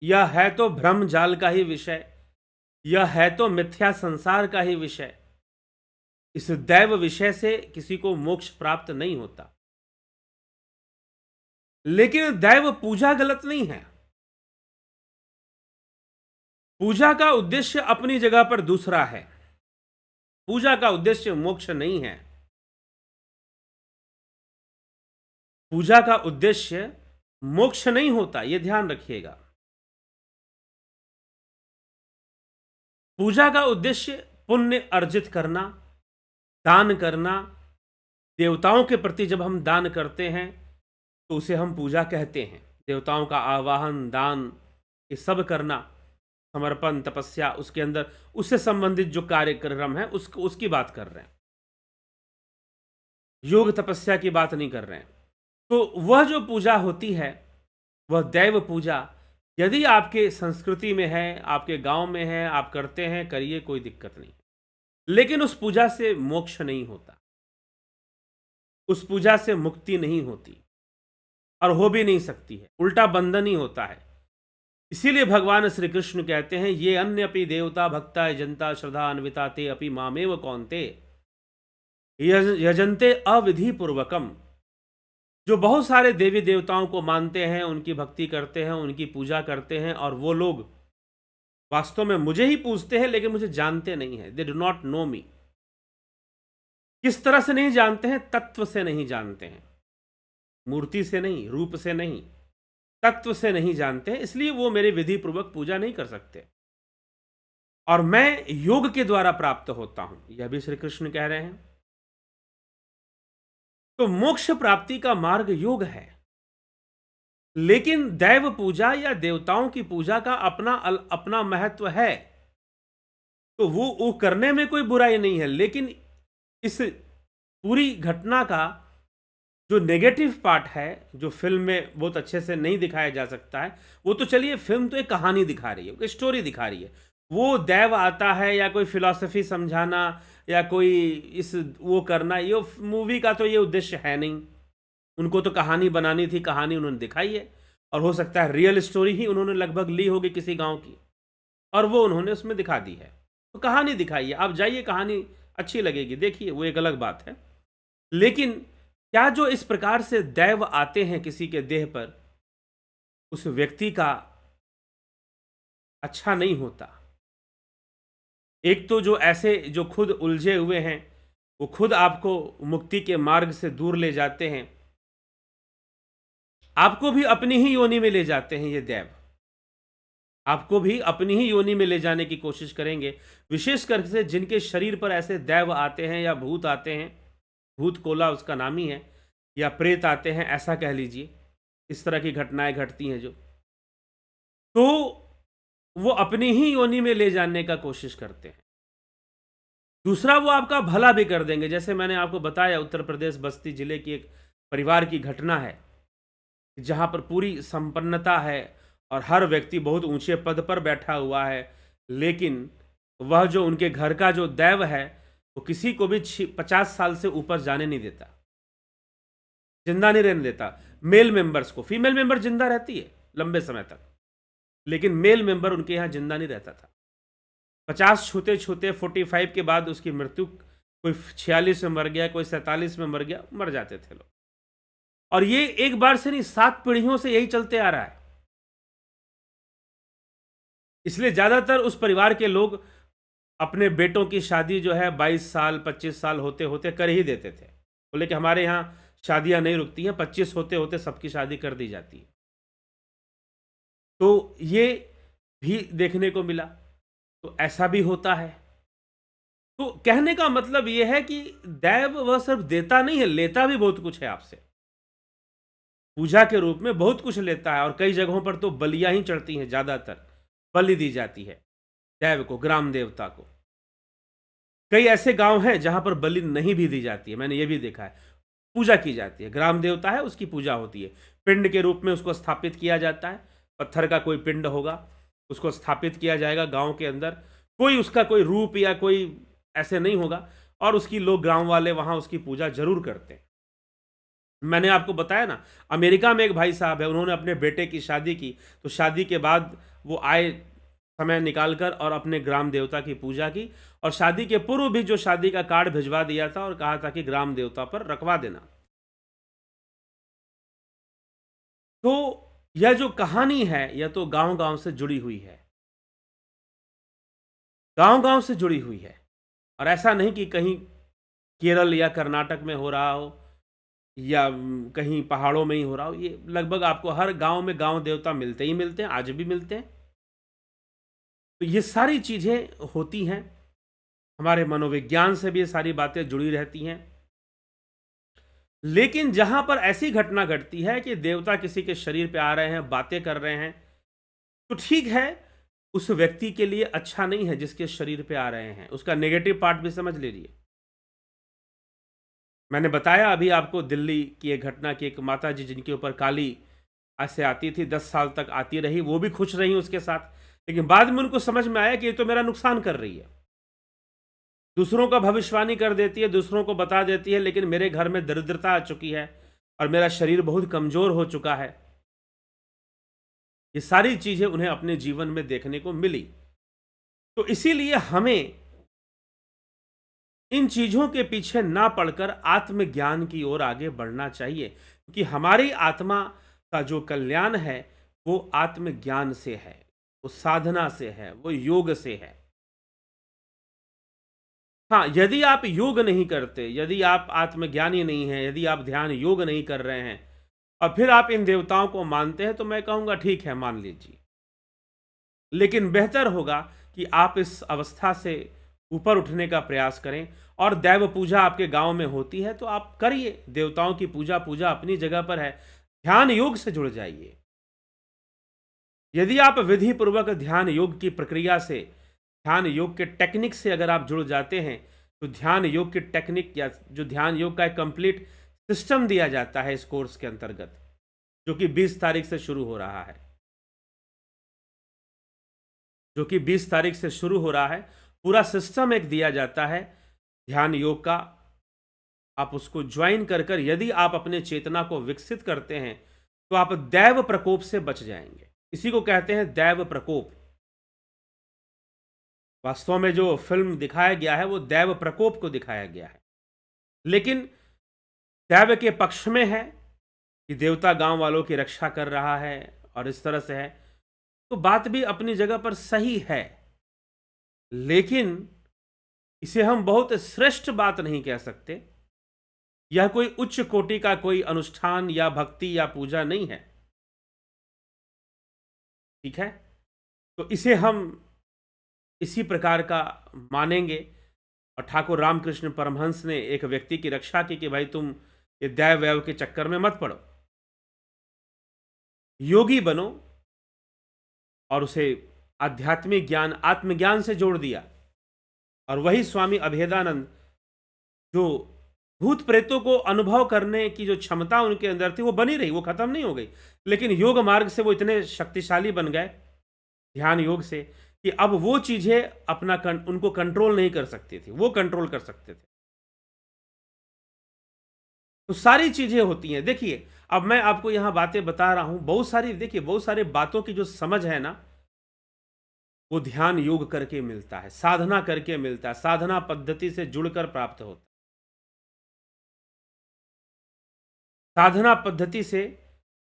यह है तो भ्रम जाल का ही विषय, यह है तो मिथ्या संसार का ही विषय। इस दैव विषय से किसी को मोक्ष प्राप्त नहीं होता। लेकिन दैव पूजा गलत नहीं है। पूजा का उद्देश्य अपनी जगह पर दूसरा है। पूजा का उद्देश्य मोक्ष नहीं है। पूजा का उद्देश्य मोक्ष नहीं होता, यह ध्यान रखिएगा। पूजा का उद्देश्य पुण्य अर्जित करना, दान करना। देवताओं के प्रति जब हम दान करते हैं तो उसे हम पूजा कहते हैं। देवताओं का आवाहन, दान, ये सब करना, समर्पण, तपस्या, उसके अंदर उससे संबंधित जो कार्यक्रम है उसकी बात कर रहे हैं, योग तपस्या की बात नहीं कर रहे हैं। तो वह जो पूजा होती है वह दैव पूजा, यदि आपके संस्कृति में है, आपके गांव में है, आप करते हैं, करिए, कोई दिक्कत नहीं। लेकिन उस पूजा से मोक्ष नहीं होता, उस पूजा से मुक्ति नहीं होती, और हो भी नहीं सकती है, उल्टा बंधन ही होता है। इसीलिए भगवान श्री कृष्ण कहते हैं, ये अन्य अपि देवता भक्ता यजंता श्रद्धा अन्विता ते अपि मामेव कौन्ते यजंते अविधि पूर्वकम। जो बहुत सारे देवी देवताओं को मानते हैं, उनकी भक्ति करते हैं, उनकी पूजा करते हैं, और वो लोग वास्तव में मुझे ही पूजते हैं लेकिन मुझे जानते नहीं हैं। दे डू नॉट नो मी। किस तरह से नहीं जानते हैं? तत्व से नहीं जानते हैं, मूर्ति से नहीं, रूप से नहीं, तत्व से नहीं जानते हैं। इसलिए वो मेरे विधि पूर्वक पूजा नहीं कर सकते, और मैं योग के द्वारा प्राप्त होता हूं, यह भी श्री कृष्ण कह रहे हैं। तो मोक्ष प्राप्ति का मार्ग योग है। लेकिन दैव पूजा या देवताओं की पूजा का अपना महत्व है, तो वो करने में कोई बुराई नहीं है। लेकिन इस पूरी घटना का जो नेगेटिव पार्ट है, जो फिल्म में बहुत अच्छे से नहीं दिखाया जा सकता है, वो तो चलिए, फिल्म तो एक कहानी दिखा रही है, एक स्टोरी दिखा रही है। वो दैव आता है या कोई फिलॉसफी समझाना या कोई इस वो करना, ये मूवी का तो ये उद्देश्य है नहीं। उनको तो कहानी बनानी थी, कहानी उन्होंने दिखाई है, और हो सकता है रियल स्टोरी ही उन्होंने लगभग ली होगी किसी गांव की, और वो उन्होंने उसमें दिखा दी है। तो कहानी दिखाई है, आप जाइए, कहानी अच्छी लगेगी, देखिए, वो एक अलग बात है। लेकिन क्या जो इस प्रकार से दैव आते हैं किसी के देह पर, उस व्यक्ति का अच्छा नहीं होता? एक तो जो ऐसे जो खुद उलझे हुए हैं, वो खुद आपको मुक्ति के मार्ग से दूर ले जाते हैं, आपको भी अपनी ही योनि में ले जाते हैं ये दैव, आपको भी अपनी ही योनि में ले जाने की कोशिश करेंगे। विशेष कर से जिनके शरीर पर ऐसे दैव आते हैं या भूत आते हैं, भूत कोला उसका नाम ही है, या प्रेत आते हैं, ऐसा कह लीजिए, इस तरह की घटनाएं घटती हैं जो, तो वो अपनी ही योनि में ले जाने का कोशिश करते हैं। दूसरा, वो आपका भला भी कर देंगे। जैसे मैंने आपको बताया, उत्तर प्रदेश बस्ती जिले की एक परिवार की घटना है, जहां पर पूरी संपन्नता है और हर व्यक्ति बहुत ऊंचे पद पर बैठा हुआ है, लेकिन वह जो उनके घर का जो दैव है, वो किसी को भी 50 साल से ऊपर जाने नहीं देता, जिंदा नहीं रहने देता। मेल मेंबर्स को, फीमेल मेंबर जिंदा रहती है लंबे समय तक, लेकिन मेल मेंबर उनके यहां जिंदा नहीं रहता था। 50 छूते छूते 45 के बाद उसकी मृत्यु, कोई 46 में मर गया, कोई 47 में मर गया, मर जाते थे लोग। और ये एक बार से नहीं, 7 पीढ़ियों से यही चलते आ रहा है। इसलिए ज्यादातर उस परिवार के लोग अपने बेटों की शादी जो है 22 साल 25 साल होते होते कर ही देते थे। बोले कि हमारे यहाँ शादियां नहीं रुकती हैं, 25 होते होते सबकी शादी कर दी जाती है। तो ये भी देखने को मिला, तो ऐसा भी होता है। तो कहने का मतलब यह है कि दैव वह सिर्फ देता नहीं है, लेता भी बहुत कुछ है आपसे। पूजा के रूप में बहुत कुछ लेता है, और कई जगहों पर तो बलियां ही चढ़ती हैं, ज्यादातर बलि दी जाती है दैव को, ग्राम देवता को। कई ऐसे गांव हैं जहां पर बलि नहीं भी दी जाती है, मैंने ये भी देखा है। पूजा की जाती है, ग्राम देवता है, उसकी पूजा होती है, पिंड के रूप में उसको स्थापित किया जाता है। पत्थर का कोई पिंड होगा, उसको स्थापित किया जाएगा गांव के अंदर। कोई उसका कोई रूप या कोई ऐसे नहीं होगा, और उसकी लोग, गांव वाले वहां उसकी पूजा जरूर करते हैं। मैंने आपको बताया ना, अमेरिका में एक भाई साहब है, उन्होंने अपने बेटे की शादी की, तो शादी के बाद वो आए समय निकालकर और अपने ग्राम देवता की पूजा की, और शादी के पूर्व भी जो शादी का कार्ड भिजवा दिया था और कहा था कि ग्राम देवता पर रखवा देना। तो यह जो कहानी है, यह तो गांव गांव से जुड़ी हुई है, गांव गांव से जुड़ी हुई है। और ऐसा नहीं कि कहीं केरल या कर्नाटक में हो रहा हो, या कहीं पहाड़ों में ही हो रहा हो। ये लगभग आपको हर गांव में गांव देवता मिलते ही मिलते हैं, आज भी मिलते हैं। तो ये सारी चीजें होती हैं, हमारे मनोविज्ञान से भी ये सारी बातें जुड़ी रहती हैं। लेकिन जहां पर ऐसी घटना घटती है कि देवता किसी के शरीर पे आ रहे हैं, बातें कर रहे हैं, तो ठीक है, उस व्यक्ति के लिए अच्छा नहीं है जिसके शरीर पे आ रहे हैं। उसका नेगेटिव पार्ट भी समझ लीजिए। मैंने बताया अभी आपको दिल्ली की एक घटना की, एक माता जी जिनके ऊपर काली ऐसे आती थी, 10 साल तक आती रही, वो भी खुश रही उसके साथ, लेकिन बाद में उनको समझ में आया कि ये तो मेरा नुकसान कर रही है, दूसरों का भविष्यवाणी कर देती है, दूसरों को बता देती है, लेकिन मेरे घर में दरिद्रता आ चुकी है और मेरा शरीर बहुत कमजोर हो चुका है। ये सारी चीजें उन्हें अपने जीवन में देखने को मिली। तो इसीलिए हमें इन चीजों के पीछे ना पड़कर आत्मज्ञान की ओर आगे बढ़ना चाहिए, क्योंकि हमारी आत्मा का जो कल्याण है वो आत्मज्ञान से है, वो साधना से है, वो योग से है। हाँ, यदि आप योग नहीं करते, यदि आप आत्मज्ञानी नहीं हैं, यदि आप ध्यान योग नहीं कर रहे हैं और फिर आप इन देवताओं को मानते हैं, तो मैं कहूंगा ठीक है, मान लीजिए। लेकिन बेहतर होगा कि आप इस अवस्था से ऊपर उठने का प्रयास करें, और दैव पूजा आपके गांव में होती है तो आप करिए, देवताओं की पूजा पूजा अपनी जगह पर है, ध्यान योग से जुड़ जाइए। यदि आप विधि पूर्वक ध्यान योग की प्रक्रिया से, ध्यान योग के टेक्निक से अगर आप जुड़ जाते हैं, तो ध्यान योग की टेक्निक या जो ध्यान योग का एक कंप्लीट सिस्टम दिया जाता है इस कोर्स के अंतर्गत, जो कि 20 तारीख से शुरू हो रहा है, जो कि 20 तारीख से शुरू हो रहा है। पूरा सिस्टम एक दिया जाता है ध्यान योग का। आप उसको ज्वाइन कर कर यदि आप अपने चेतना को विकसित करते हैं तो आप दैव प्रकोप से बच जाएंगे। इसी को कहते हैं दैव प्रकोप। वास्तव में जो फिल्म दिखाया गया है वो दैव प्रकोप को दिखाया गया है, लेकिन दैव के पक्ष में है कि देवता गांव वालों की रक्षा कर रहा है और इस तरह से है, तो बात भी अपनी जगह पर सही है, लेकिन इसे हम बहुत श्रेष्ठ बात नहीं कह सकते। यह कोई उच्च कोटि का कोई अनुष्ठान या भक्ति या पूजा नहीं है, ठीक है। तो इसे हम इसी प्रकार का मानेंगे। और ठाकुर रामकृष्ण परमहंस ने एक व्यक्ति की रक्षा की कि भाई तुम ये दैव वैव के चक्कर में मत पड़ो, योगी बनो, और उसे आध्यात्मिक ज्ञान आत्मज्ञान से जोड़ दिया। और वही स्वामी अभेदानंद, जो भूत प्रेतों को अनुभव करने की जो क्षमता उनके अंदर थी वो बनी रही, वो खत्म नहीं हो गई, लेकिन योग मार्ग से वो इतने शक्तिशाली बन गए ध्यान योग से कि अब वो चीजें अपना उनको कंट्रोल नहीं कर सकती थी, वो कंट्रोल कर सकते थे। तो सारी चीजें होती हैं। देखिए अब मैं आपको यहां बातें बता रहा हूं, बहुत सारी, देखिए बहुत सारी बातों की जो समझ है ना वो ध्यान योग करके मिलता है, साधना करके मिलता है, साधना पद्धति से जुड़कर प्राप्त होता है। साधना पद्धति से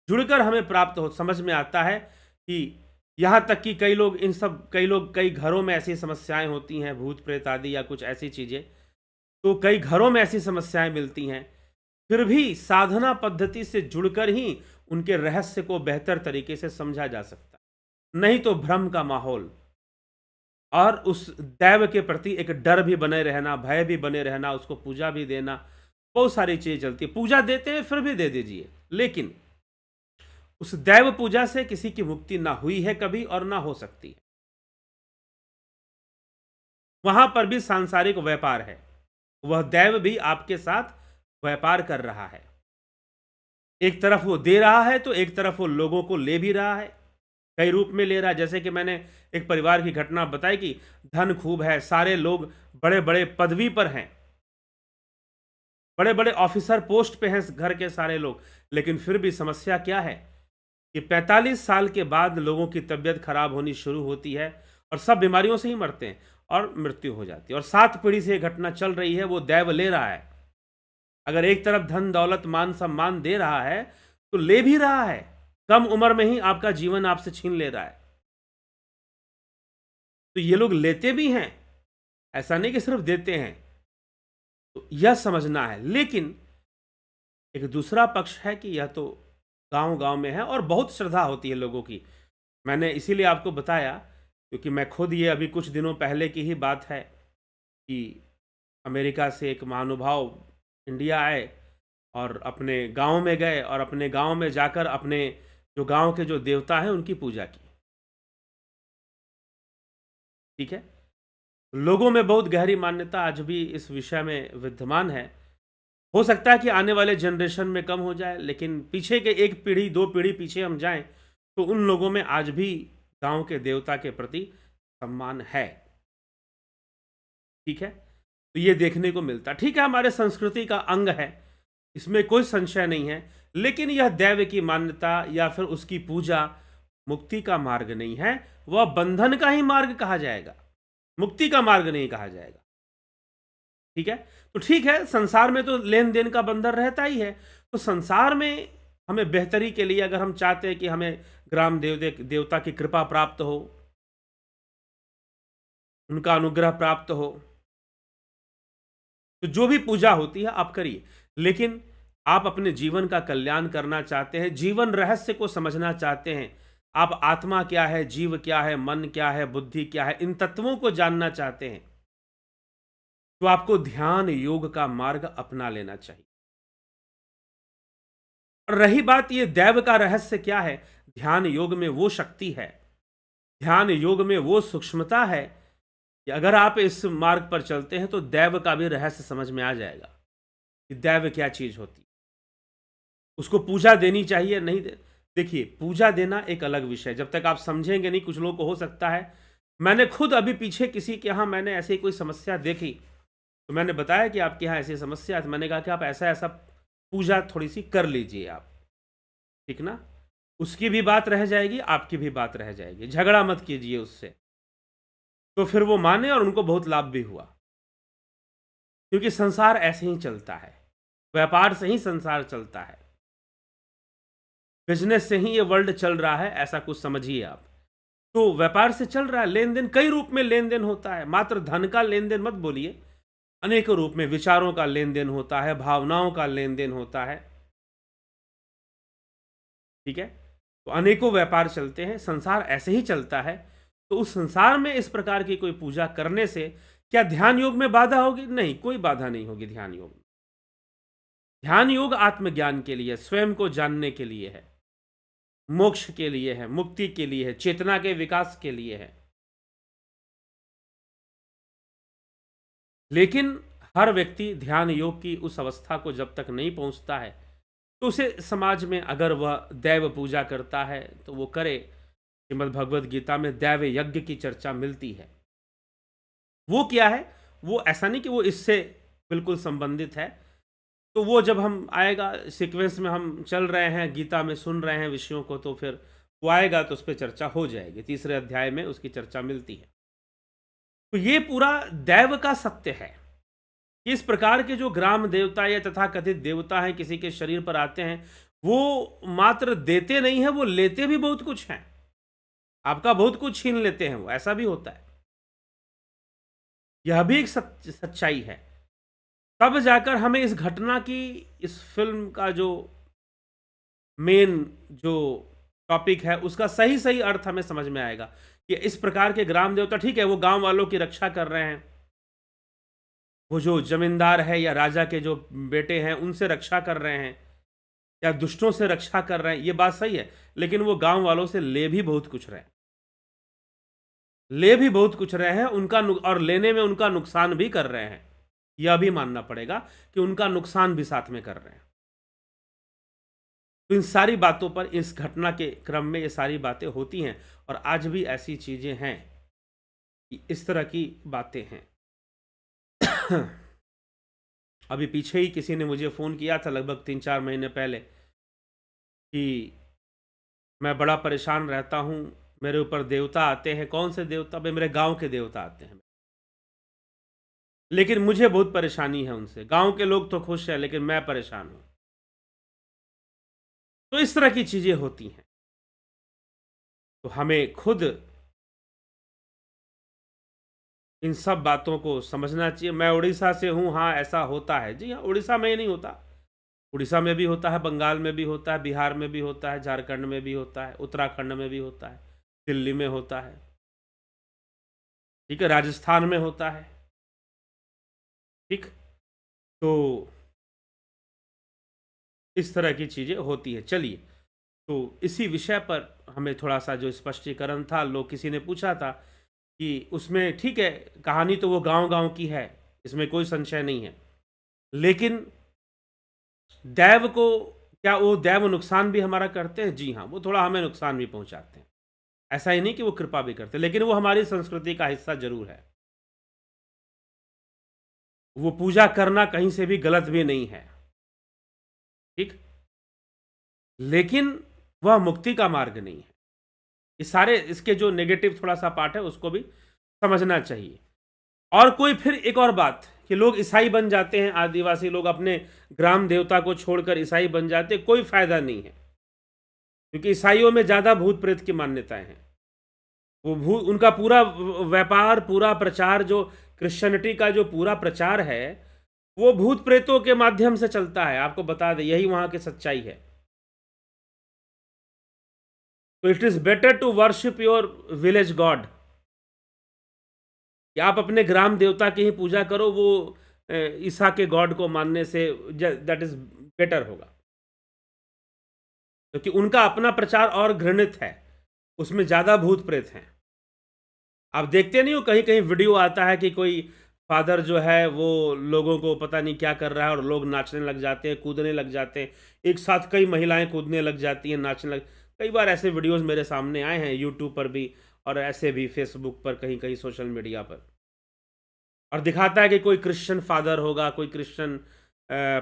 जुड़कर हमें प्राप्त हो, समझ में आता है कि यहाँ तक कि कई घरों में ऐसी समस्याएं होती हैं, भूत प्रेत आदि या कुछ ऐसी चीज़ें, तो कई घरों में ऐसी समस्याएं मिलती हैं, फिर भी साधना पद्धति से जुड़कर ही उनके रहस्य को बेहतर तरीके से समझा जा सकता है। नहीं तो भ्रम का माहौल और उस दैव के प्रति एक डर भी बने रहना, भय भी बने रहना, उसको पूजा भी देना, बहुत सारी चीज़ें चलती है। पूजा देते हैं फिर भी दे दीजिए, लेकिन उस दैव पूजा से किसी की मुक्ति ना हुई है कभी और ना हो सकती है। वहां पर भी सांसारिक व्यापार है, वह दैव भी आपके साथ व्यापार कर रहा है। एक तरफ वो दे रहा है तो एक तरफ वो लोगों को ले भी रहा है, कई रूप में ले रहा है। जैसे कि मैंने एक परिवार की घटना बताई कि धन खूब है, सारे लोग बड़े बड़े पदवी पर हैं, बड़े बड़े ऑफिसर पोस्ट पे हैं घर के सारे लोग, लेकिन फिर भी समस्या क्या है कि 45 साल के बाद लोगों की तबीयत खराब होनी शुरू होती है और सब बीमारियों से ही मरते हैं और मृत्यु हो जाती है। और 7 पीढ़ी से ये घटना चल रही है, वो दैव ले रहा है। अगर एक तरफ धन दौलत मान सम्मान दे रहा है तो ले भी रहा है, कम उम्र में ही आपका जीवन आपसे छीन ले रहा है। तो ये लोग लेते भी हैं, ऐसा नहीं कि सिर्फ देते हैं, तो यह समझना है। लेकिन एक दूसरा पक्ष है कि यह तो गांव गांव में है और बहुत श्रद्धा होती है लोगों की। मैंने इसीलिए आपको बताया क्योंकि मैं खुद, ये अभी कुछ दिनों पहले की ही बात है कि अमेरिका से एक महानुभाव इंडिया आए और अपने गांव में गए और अपने गांव में जाकर अपने जो गांव के जो देवता हैं उनकी पूजा की, ठीक है। लोगों में बहुत गहरी मान्यता आज भी इस विषय में विद्यमान है। हो सकता है कि आने वाले जनरेशन में कम हो जाए, लेकिन पीछे के 1 पीढ़ी 2 पीढ़ी पीछे हम जाएं तो उन लोगों में आज भी गांव के देवता के प्रति सम्मान है, ठीक है। तो ये देखने को मिलता, ठीक है, हमारे संस्कृति का अंग है, इसमें कोई संशय नहीं है, लेकिन यह दैव की मान्यता या फिर उसकी पूजा मुक्ति का मार्ग नहीं है, वह बंधन का ही मार्ग कहा जाएगा, मुक्ति का मार्ग नहीं कहा जाएगा, ठीक है। तो ठीक है, संसार में तो लेन देन का बंधन रहता ही है, तो संसार में हमें बेहतरी के लिए अगर हम चाहते हैं कि हमें ग्राम देवता की कृपा प्राप्त हो, उनका अनुग्रह प्राप्त हो, तो जो भी पूजा होती है आप करिए। लेकिन आप अपने जीवन का कल्याण करना चाहते हैं, जीवन रहस्य को समझना चाहते हैं, आप आत्मा क्या है, जीव क्या है, मन क्या है, बुद्धि क्या है, इन तत्वों को जानना चाहते हैं, तो आपको ध्यान योग का मार्ग अपना लेना चाहिए। और रही बात ये दैव का रहस्य क्या है, ध्यान योग में वो शक्ति है, ध्यान योग में वो सूक्ष्मता है कि अगर आप इस मार्ग पर चलते हैं तो दैव का भी रहस्य समझ में आ जाएगा कि दैव क्या चीज़ होती है। उसको पूजा देनी चाहिए, नहीं देखिए, पूजा देना एक अलग विषय, जब तक आप समझेंगे नहीं। कुछ लोगों को हो सकता है, मैंने खुद अभी पीछे किसी के यहाँ मैंने ऐसे ही कोई समस्या देखी, तो मैंने बताया कि आपके यहाँ ऐसी समस्या है, तो मैंने कहा कि आप ऐसा ऐसा पूजा थोड़ी सी कर लीजिए आप, ठीक ना। उसकी भी बात रह जाएगी, आपकी भी बात रह जाएगी, झगड़ा मत कीजिए उससे। तो फिर वो माने और उनको बहुत लाभ भी हुआ, क्योंकि संसार ऐसे ही चलता है, व्यापार से ही संसार चलता है, बिजनेस से ही ये वर्ल्ड चल रहा है, ऐसा कुछ समझिए आप। तो व्यापार से चल रहा है, लेन देन कई रूप में लेन देन होता है, मात्र धन का लेन देन मत बोलिए, अनेकों रूप में विचारों का लेन देन होता है, भावनाओं का लेन देन होता है, ठीक है। तो अनेकों व्यापार चलते हैं, संसार ऐसे ही चलता है। तो उस संसार में इस प्रकार की कोई पूजा करने से क्या ध्यान योग में बाधा होगी? नहीं, कोई बाधा नहीं होगी ध्यान योग में। ध्यान योग आत्मज्ञान के लिए, स्वयं को जानने के लिए है, मोक्ष के लिए है, मुक्ति के लिए है, चेतना के विकास के लिए है। लेकिन हर व्यक्ति ध्यान योग की उस अवस्था को जब तक नहीं पहुंचता है, तो उसे समाज में अगर वह दैव पूजा करता है तो वो करे। श्रीमद् भगवद गीता में दैव यज्ञ की चर्चा मिलती है। वो क्या है? वो ऐसा नहीं कि वो इससे बिल्कुल संबंधित है। तो वो जब हम आएगा सीक्वेंस में, हम चल रहे हैं गीता में, सुन रहे हैं विषयों को, तो फिर वो आएगा तो उस पर चर्चा हो जाएगी। 3रे अध्याय में उसकी चर्चा मिलती है। तो ये पूरा दैव का सत्य है। इस प्रकार के जो ग्राम देवता या तथा कथित देवता हैं, किसी के शरीर पर आते हैं, वो मात्र देते नहीं है, वो लेते भी बहुत कुछ हैं। आपका बहुत कुछ छीन लेते हैं वो, ऐसा भी होता है। यह भी एक सच्चाई है। तब जाकर हमें इस घटना की, इस फिल्म का जो मेन जो टॉपिक है, उसका सही सही अर्थ हमें समझ में आएगा कि इस प्रकार के ग्राम देवता, ठीक है, वो गांव वालों की रक्षा कर रहे हैं, वो जो जमींदार है या राजा के जो बेटे हैं उनसे रक्षा कर रहे हैं, या दुष्टों से रक्षा कर रहे हैं, ये बात सही है। लेकिन वो गांव वालों से ले भी बहुत कुछ रहे हैं, ले भी बहुत कुछ रहे हैं उनका, और लेने में उनका नुकसान भी कर रहे हैं। यह भी मानना पड़ेगा कि उनका नुकसान भी साथ में कर रहे हैं। तो इन सारी बातों पर, इस घटना के क्रम में ये सारी बातें होती हैं, और आज भी ऐसी चीजें हैं कि इस तरह की बातें हैं। अभी पीछे ही किसी ने मुझे फ़ोन किया था लगभग 3-4 महीने पहले कि मैं बड़ा परेशान रहता हूँ, मेरे ऊपर देवता आते हैं। कौन से देवता? भाई मेरे गांव के देवता आते हैं, लेकिन मुझे बहुत परेशानी है उनसे। गांव के लोग तो खुश हैं, लेकिन मैं परेशान हूँ। तो इस तरह की चीज़ें होती हैं। तो हमें खुद इन सब बातों को समझना चाहिए। मैं उड़ीसा से हूँ, हाँ ऐसा होता है। जी हाँ, उड़ीसा में ही नहीं होता, उड़ीसा में भी होता है, बंगाल में भी होता है, बिहार में भी होता है, झारखंड में भी होता है, उत्तराखंड में भी होता है, दिल्ली में होता है, ठीक है, राजस्थान में होता है, ठीक। तो इस तरह की चीज़ें होती है। चलिए, तो इसी विषय पर हमें थोड़ा सा जो स्पष्टीकरण था, लोग किसी ने पूछा था कि उसमें ठीक है, कहानी तो वो गांव-गांव की है, इसमें कोई संशय नहीं है, लेकिन दैव को, क्या वो दैव नुकसान भी हमारा करते हैं? जी हाँ, वो थोड़ा हमें नुकसान भी पहुंचाते हैं। ऐसा ही नहीं कि वो कृपा भी करते, लेकिन वो हमारी संस्कृति का हिस्सा जरूर है। वो पूजा करना कहीं से भी गलत भी नहीं है, ठीक, लेकिन वह मुक्ति का मार्ग नहीं है। ये सारे इसके जो नेगेटिव थोड़ा सा पार्ट है, उसको भी समझना चाहिए। और कोई फिर एक और बात कि लोग ईसाई बन जाते हैं, आदिवासी लोग अपने ग्राम देवता को छोड़कर ईसाई बन जाते हैं, कोई फायदा नहीं है, क्योंकि ईसाइयों में ज़्यादा भूत प्रेत की मान्यताएं हैं। वो उनका पूरा व्यापार, पूरा प्रचार, जो क्रिश्चियनिटी का जो पूरा प्रचार है, वो भूत प्रेतों के माध्यम से चलता है। आपको बता दें, यही वहां की सच्चाई है। तो it is better to worship your village god, कि आप अपने ग्राम देवता की ही पूजा करो, वो ईसा के गॉड को मानने से दैट इज बेटर होगा, क्योंकि उनका अपना प्रचार और घृणित है, उसमें ज़्यादा भूत प्रेत हैं। आप देखते नहीं हो, कहीं कहीं वीडियो आता है कि कोई फादर जो है वो लोगों को पता नहीं क्या कर रहा है और लोग नाचने लग जाते हैं, कूदने लग जाते हैं, एक साथ कई महिलाएं कूदने लग जाती हैं, नाचने लग। कई बार ऐसे वीडियोस मेरे सामने आए हैं यूट्यूब पर भी, और ऐसे भी फेसबुक पर, कहीं कहीं सोशल मीडिया पर। और दिखाता है कि कोई क्रिश्चियन फादर होगा, कोई क्रिश्चियन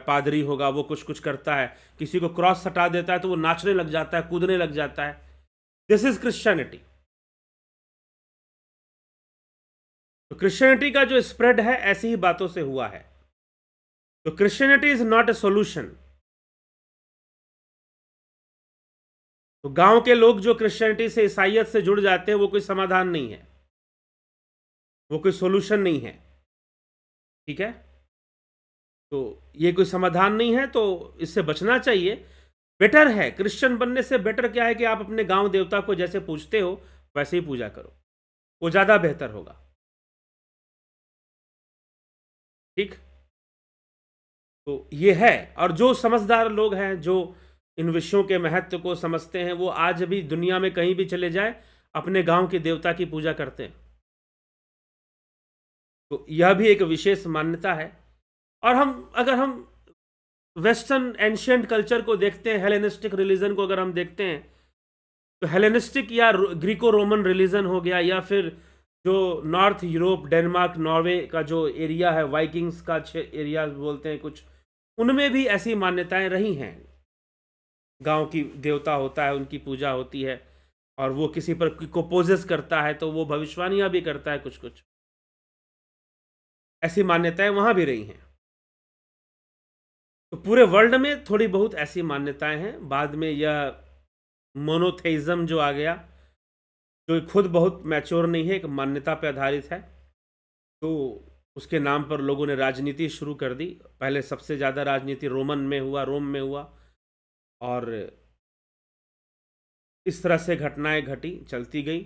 पादरी होगा, वो कुछ कुछ करता है, किसी को क्रॉस हटा देता है तो वो नाचने लग जाता है, कूदने लग जाता है। This is Christianity. तो क्रिश्चियनिटी का जो स्प्रेड है ऐसी ही बातों से हुआ है। तो Christianity is not a solution. तो गांव के लोग जो क्रिश्चियनिटी से, ईसाइयत से जुड़ जाते हैं, वो कोई समाधान नहीं है, वो कोई सॉल्यूशन नहीं है। ठीक है, तो ये कोई समाधान नहीं है, तो इससे बचना चाहिए। बेटर है, क्रिश्चियन बनने से बेटर क्या है कि आप अपने गांव देवता को जैसे पूजते हो वैसे ही पूजा करो, वो ज्यादा बेहतर होगा। ठीक, तो ये है। और जो समझदार लोग हैं, जो इन विषयों के महत्व को समझते हैं, वो आज भी दुनिया में कहीं भी चले जाए अपने गांव के देवता की पूजा करते हैं। तो यह भी एक विशेष मान्यता है। और अगर हम वेस्टर्न एंशियंट कल्चर को देखते हैं, हेलेनिस्टिक रिलीजन को अगर हम देखते हैं, तो हेलेनिस्टिक या ग्रीको रोमन रिलीजन हो गया, या फिर जो नॉर्थ यूरोप, डेनमार्क, नॉर्वे का जो एरिया है, वाइकिंग्स का एरिया बोलते हैं कुछ, उनमें भी ऐसी मान्यताएं रही हैं। गांव की देवता होता है, उनकी पूजा होती है, और वो किसी पर को पोजेस करता है तो वो भविष्यवाणियां भी करता है, कुछ कुछ ऐसी मान्यताएं वहां भी रही हैं। तो पूरे वर्ल्ड में थोड़ी बहुत ऐसी मान्यताएं हैं। बाद में यह मोनोथेइज्म जो आ गया, जो खुद बहुत मैच्योर नहीं है, एक मान्यता पर आधारित है, तो उसके नाम पर लोगों ने राजनीति शुरू कर दी। पहले सबसे ज़्यादा राजनीति रोम में हुआ, और इस तरह से घटनाएं घटी, चलती गई।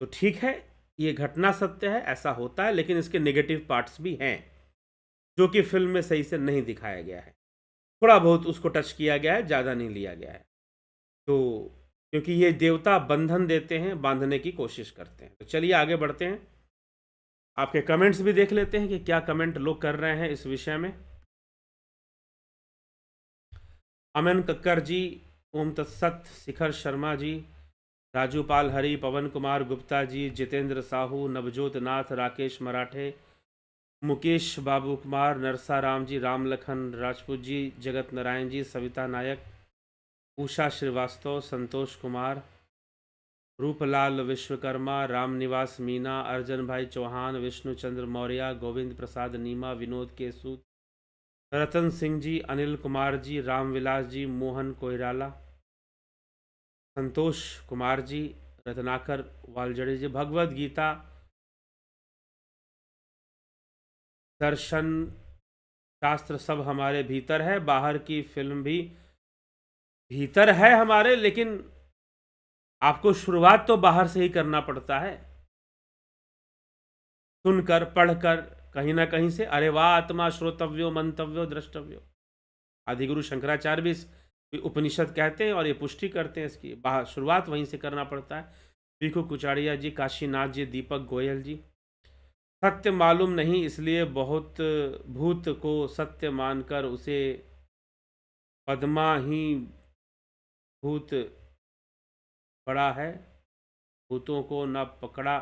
तो ठीक है, ये घटना सत्य है, ऐसा होता है, लेकिन इसके नेगेटिव पार्ट्स भी हैं जो कि फिल्म में सही से नहीं दिखाया गया है। थोड़ा बहुत उसको टच किया गया है, ज़्यादा नहीं लिया गया है। तो क्योंकि ये देवता बंधन देते हैं, बांधने की कोशिश करते हैं। तो चलिए आगे बढ़ते हैं, आपके कमेंट्स भी देख लेते हैं कि क्या कमेंट लोग कर रहे हैं इस विषय में। अमन कक्कर जी, ओम तत्सत, शिखर शर्मा जी, राजूपाल हरि, पवन कुमार गुप्ता जी, जितेंद्र साहू, नवजोत नाथ, राकेश मराठे, मुकेश बाबू कुमार, नरसा राम जी, राम लखन राजपूत जी, जगत नारायण जी, सविता नायक, उषा श्रीवास्तव, संतोष कुमार, रूपलाल विश्वकर्मा, रामनिवास मीना, अर्जन भाई चौहान, विष्णुचंद्र मौर्य, गोविंद प्रसाद नीमा, विनोद केसूद, रतन सिंह जी, अनिल कुमार जी, रामविलास जी, मोहन कोइराला, संतोष कुमार जी, रत्नाकर वालजड़े जी। भगवद गीता, दर्शन, शास्त्र सब हमारे भीतर है, बाहर की फिल्म भी भीतर है हमारे, लेकिन आपको शुरुआत तो बाहर से ही करना पड़ता है, सुनकर, पढ़कर, कहीं ना कहीं से। अरे वाह, आत्मा श्रोतव्यो मंतव्यो द्रष्टव्यो। आदिगुरु शंकराचार्य भी उपनिषद कहते हैं और ये पुष्टि करते हैं इसकी। बाहर शुरुआत वहीं से करना पड़ता है। पीकू कुचाड़िया जी, काशीनाथ जी, दीपक गोयल जी, सत्य मालूम नहीं इसलिए बहुत भूत को सत्य मानकर उसे पद्मा ही भूत बड़ा है, भूतों को न पकड़ा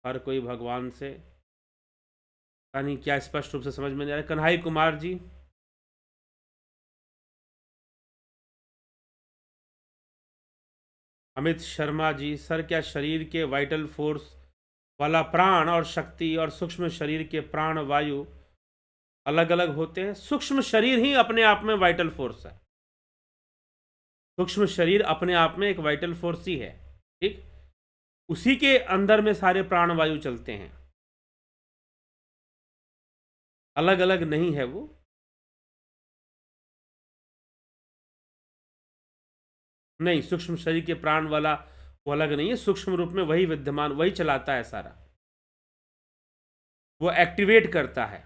हर कोई भगवान से। यानी क्या स्पष्ट रूप से समझ में नहीं आ रहा। कन्हई कुमार जी, अमित शर्मा जी, सर क्या शरीर के वाइटल फोर्स वाला प्राण और शक्ति और सूक्ष्म शरीर के प्राण वायु अलग अलग होते हैं? सूक्ष्म शरीर ही अपने आप में वाइटल फोर्स है। सूक्ष्म शरीर अपने आप में एक वाइटल फोर्स ही है। ठीक, उसी के अंदर में सारे प्राण वायु चलते हैं, अलग अलग नहीं है वो। नहीं, सूक्ष्म शरीर के प्राण वाला वो अलग नहीं है, सूक्ष्म रूप में वही विद्यमान, वही चलाता है सारा, वो एक्टिवेट करता है।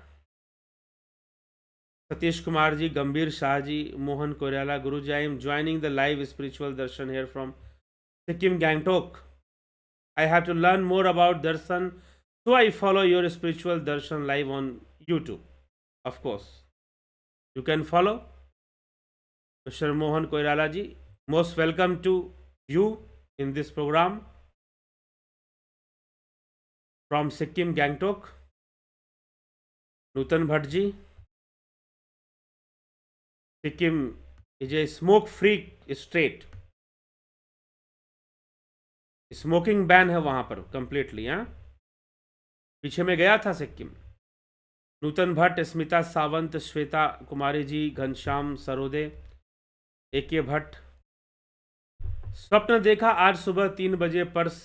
सतीश कुमार जी, गंभीर Shah ji, Mohan Koirala, Guru ji, I am joining the live spiritual darshan here from Sikkim Gangtok. I have to learn more about darshan, so I follow your spiritual darshan live on YouTube. Of course, you can follow Mr. Mohan Koirala ji. Most welcome to you in this program from Sikkim, Gangtok. Nutan Bhatt ji. Sikkim is a smoke-free state. Smoking ban है वहां पर completely. हाँ, पीछे में गया था सिक्किम। नूतन Bhatt, Smita Sawant, Shweta Kumari ji, Ghanshyam Sarode, AK Bhatt. स्वप्न देखा आज सुबह 3 बजे पर्स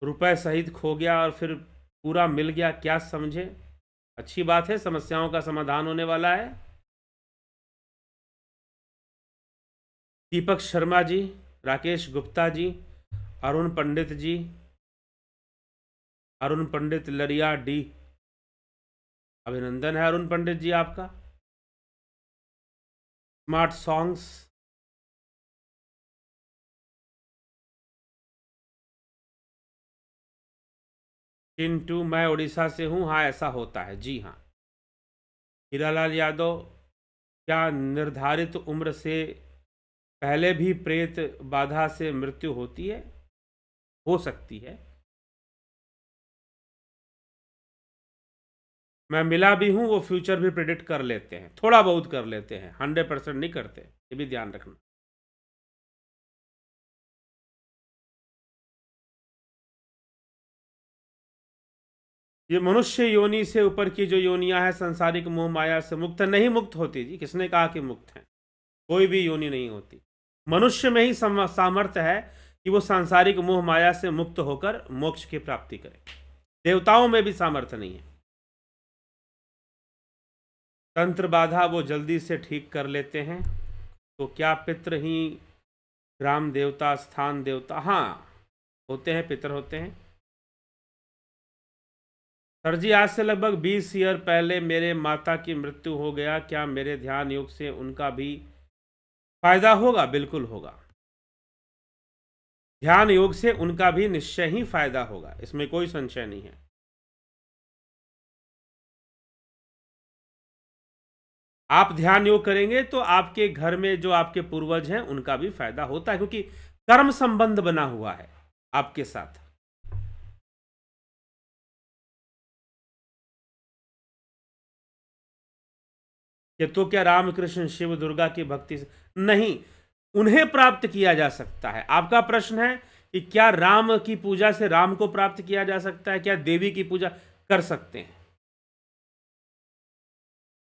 रुपए सहित खो गया और फिर पूरा मिल गया, क्या समझे? अच्छी बात है, समस्याओं का समाधान होने वाला है। दीपक शर्मा जी, राकेश गुप्ता जी, अरुण पंडित जी, अरुण पंडित लरिया डी, अभिनंदन है अरुण पंडित जी आपका। स्मार्ट सॉन्ग्स, चिंटू, मैं उड़ीसा से हूँ। हाँ, ऐसा होता है जी। हाँ, हीरालाल यादव, क्या निर्धारित उम्र से पहले भी प्रेत बाधा से मृत्यु होती है? हो सकती है। मैं मिला भी हूं, वो फ्यूचर भी प्रेडिक्ट कर लेते हैं, थोड़ा बहुत कर लेते हैं, 100% नहीं करते, ये भी ध्यान रखना। ये मनुष्य योनि से ऊपर की जो योनियां हैं संसारिक मोह माया से मुक्त नहीं मुक्त होती जी। किसने कहा कि मुक्त है? कोई भी योनि नहीं होती। मनुष्य में ही सामर्थ्य है कि वो सांसारिक मोह माया से मुक्त होकर मोक्ष की प्राप्ति करे। देवताओं में भी सामर्थ्य नहीं है। तंत्र बाधा वो जल्दी से ठीक कर लेते हैं। तो क्या पितृ ही ग्राम देवता, स्थान देवता? हाँ, होते हैं, पितर होते हैं। सर जी, आज से लगभग 20 ईयर पहले मेरे माता की मृत्यु हो गया, क्या मेरे ध्यान योग से उनका भी फायदा होगा? बिल्कुल होगा। ध्यान योग से उनका भी निश्चय ही फायदा होगा, इसमें कोई संशय नहीं है। आप ध्यान योग करेंगे तो आपके घर में जो आपके पूर्वज हैं उनका भी फायदा होता है, क्योंकि कर्म संबंध बना हुआ है आपके साथ। ये तो क्या रामकृष्ण शिव दुर्गा की भक्ति से नहीं, उन्हें प्राप्त किया जा सकता है। आपका प्रश्न है कि क्या राम की पूजा से राम को प्राप्त किया जा सकता है? क्या देवी की पूजा कर सकते हैं?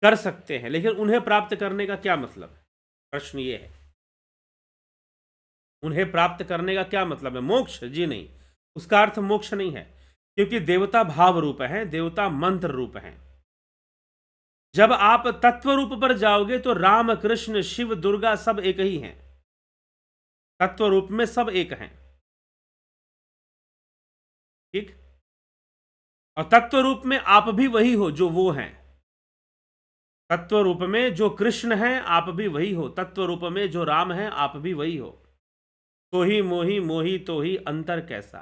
कर सकते हैं, लेकिन उन्हें प्राप्त करने का क्या मतलब है? प्रश्न ये है, उन्हें प्राप्त करने का क्या मतलब है? मोक्ष? जी नहीं, उसका अर्थ मोक्ष नहीं है, क्योंकि देवता भाव रूप है, देवता मंत्र रूप है। जब आप तत्व रूप पर जाओगे तो राम कृष्ण शिव दुर्गा सब एक ही हैं, तत्व रूप में सब एक हैं। ठीक? और तत्व रूप में आप भी वही हो जो वो हैं। तत्व रूप में जो कृष्ण हैं आप भी वही हो, तत्व रूप में जो राम हैं आप भी वही हो। तो ही मोही मोही तो ही अंतर कैसा,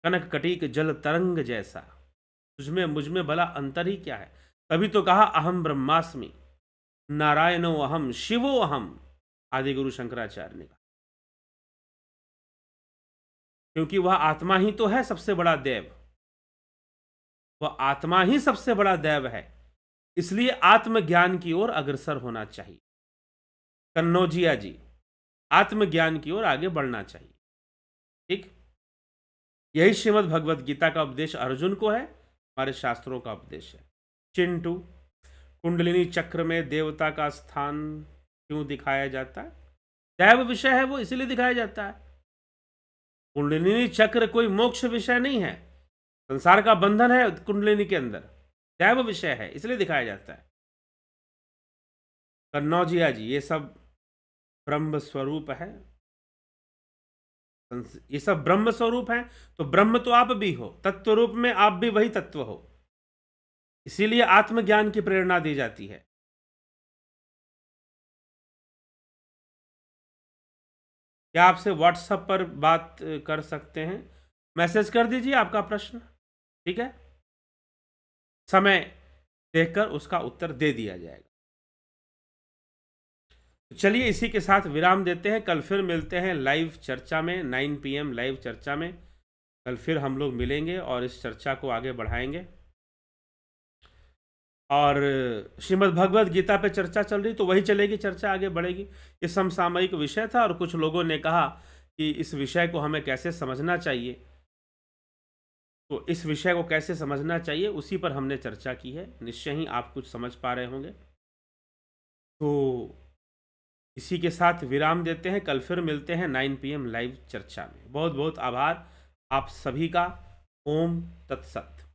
कनक कटीक जल तरंग जैसा। तुझमें मुझमें भला अंतर ही क्या है? तभी तो कहा अहम ब्रह्मास्मि, नारायणो अहम, शिवो अहम, आदि गुरु शंकराचार्य ने कहा। क्योंकि वह आत्मा ही तो है सबसे बड़ा देव, वह आत्मा ही सबसे बड़ा देव है। इसलिए आत्मज्ञान की ओर अग्रसर होना चाहिए। कन्नौजिया जी, आत्मज्ञान की ओर आगे बढ़ना चाहिए। ठीक, यही श्रीमद् भगवद गीता का उपदेश अर्जुन को है, हमारे शास्त्रों का उपदेश है। चिंटू, कुंडलिनी चक्र में देवता का स्थान क्यों दिखाया जाता है? दैव विषय है वो, इसीलिए दिखाया जाता है। कुंडलिनी चक्र कोई मोक्ष विषय नहीं है, संसार का बंधन है कुंडलिनी के अंदर, दैव विषय है, इसलिए दिखाया जाता है। कन्नौजिया जी, ये सब ब्रह्म स्वरूप है, ये सब ब्रह्म स्वरूप है। तो ब्रह्म तो आप भी हो, तत्व रूप में आप भी वही तत्व हो, इसीलिए आत्मज्ञान की प्रेरणा दी जाती है। 。क्या आपसे व्हाट्सएप पर बात कर सकते हैं? मैसेज कर दीजिए आपका प्रश्न, ठीक है? समय देखकर उसका उत्तर दे दिया जाएगा। चलिए इसी के साथ विराम देते हैं। कल फिर मिलते हैं लाइव चर्चा में, 9 PM लाइव चर्चा में। कल फिर हम लोग मिलेंगे और इस चर्चा को आगे बढ़ाएंगे। और श्रीमद् भगवद गीता पे चर्चा चल रही, तो वही चलेगी, चर्चा आगे बढ़ेगी। ये समसामयिक विषय था और कुछ लोगों ने कहा कि इस विषय को हमें कैसे समझना चाहिए, तो इस विषय को कैसे समझना चाहिए उसी पर हमने चर्चा की है। निश्चय ही आप कुछ समझ पा रहे होंगे। तो इसी के साथ विराम देते हैं। कल फिर मिलते हैं 9 PM लाइव चर्चा में। बहुत बहुत आभार आप सभी का। ओम तत्सत।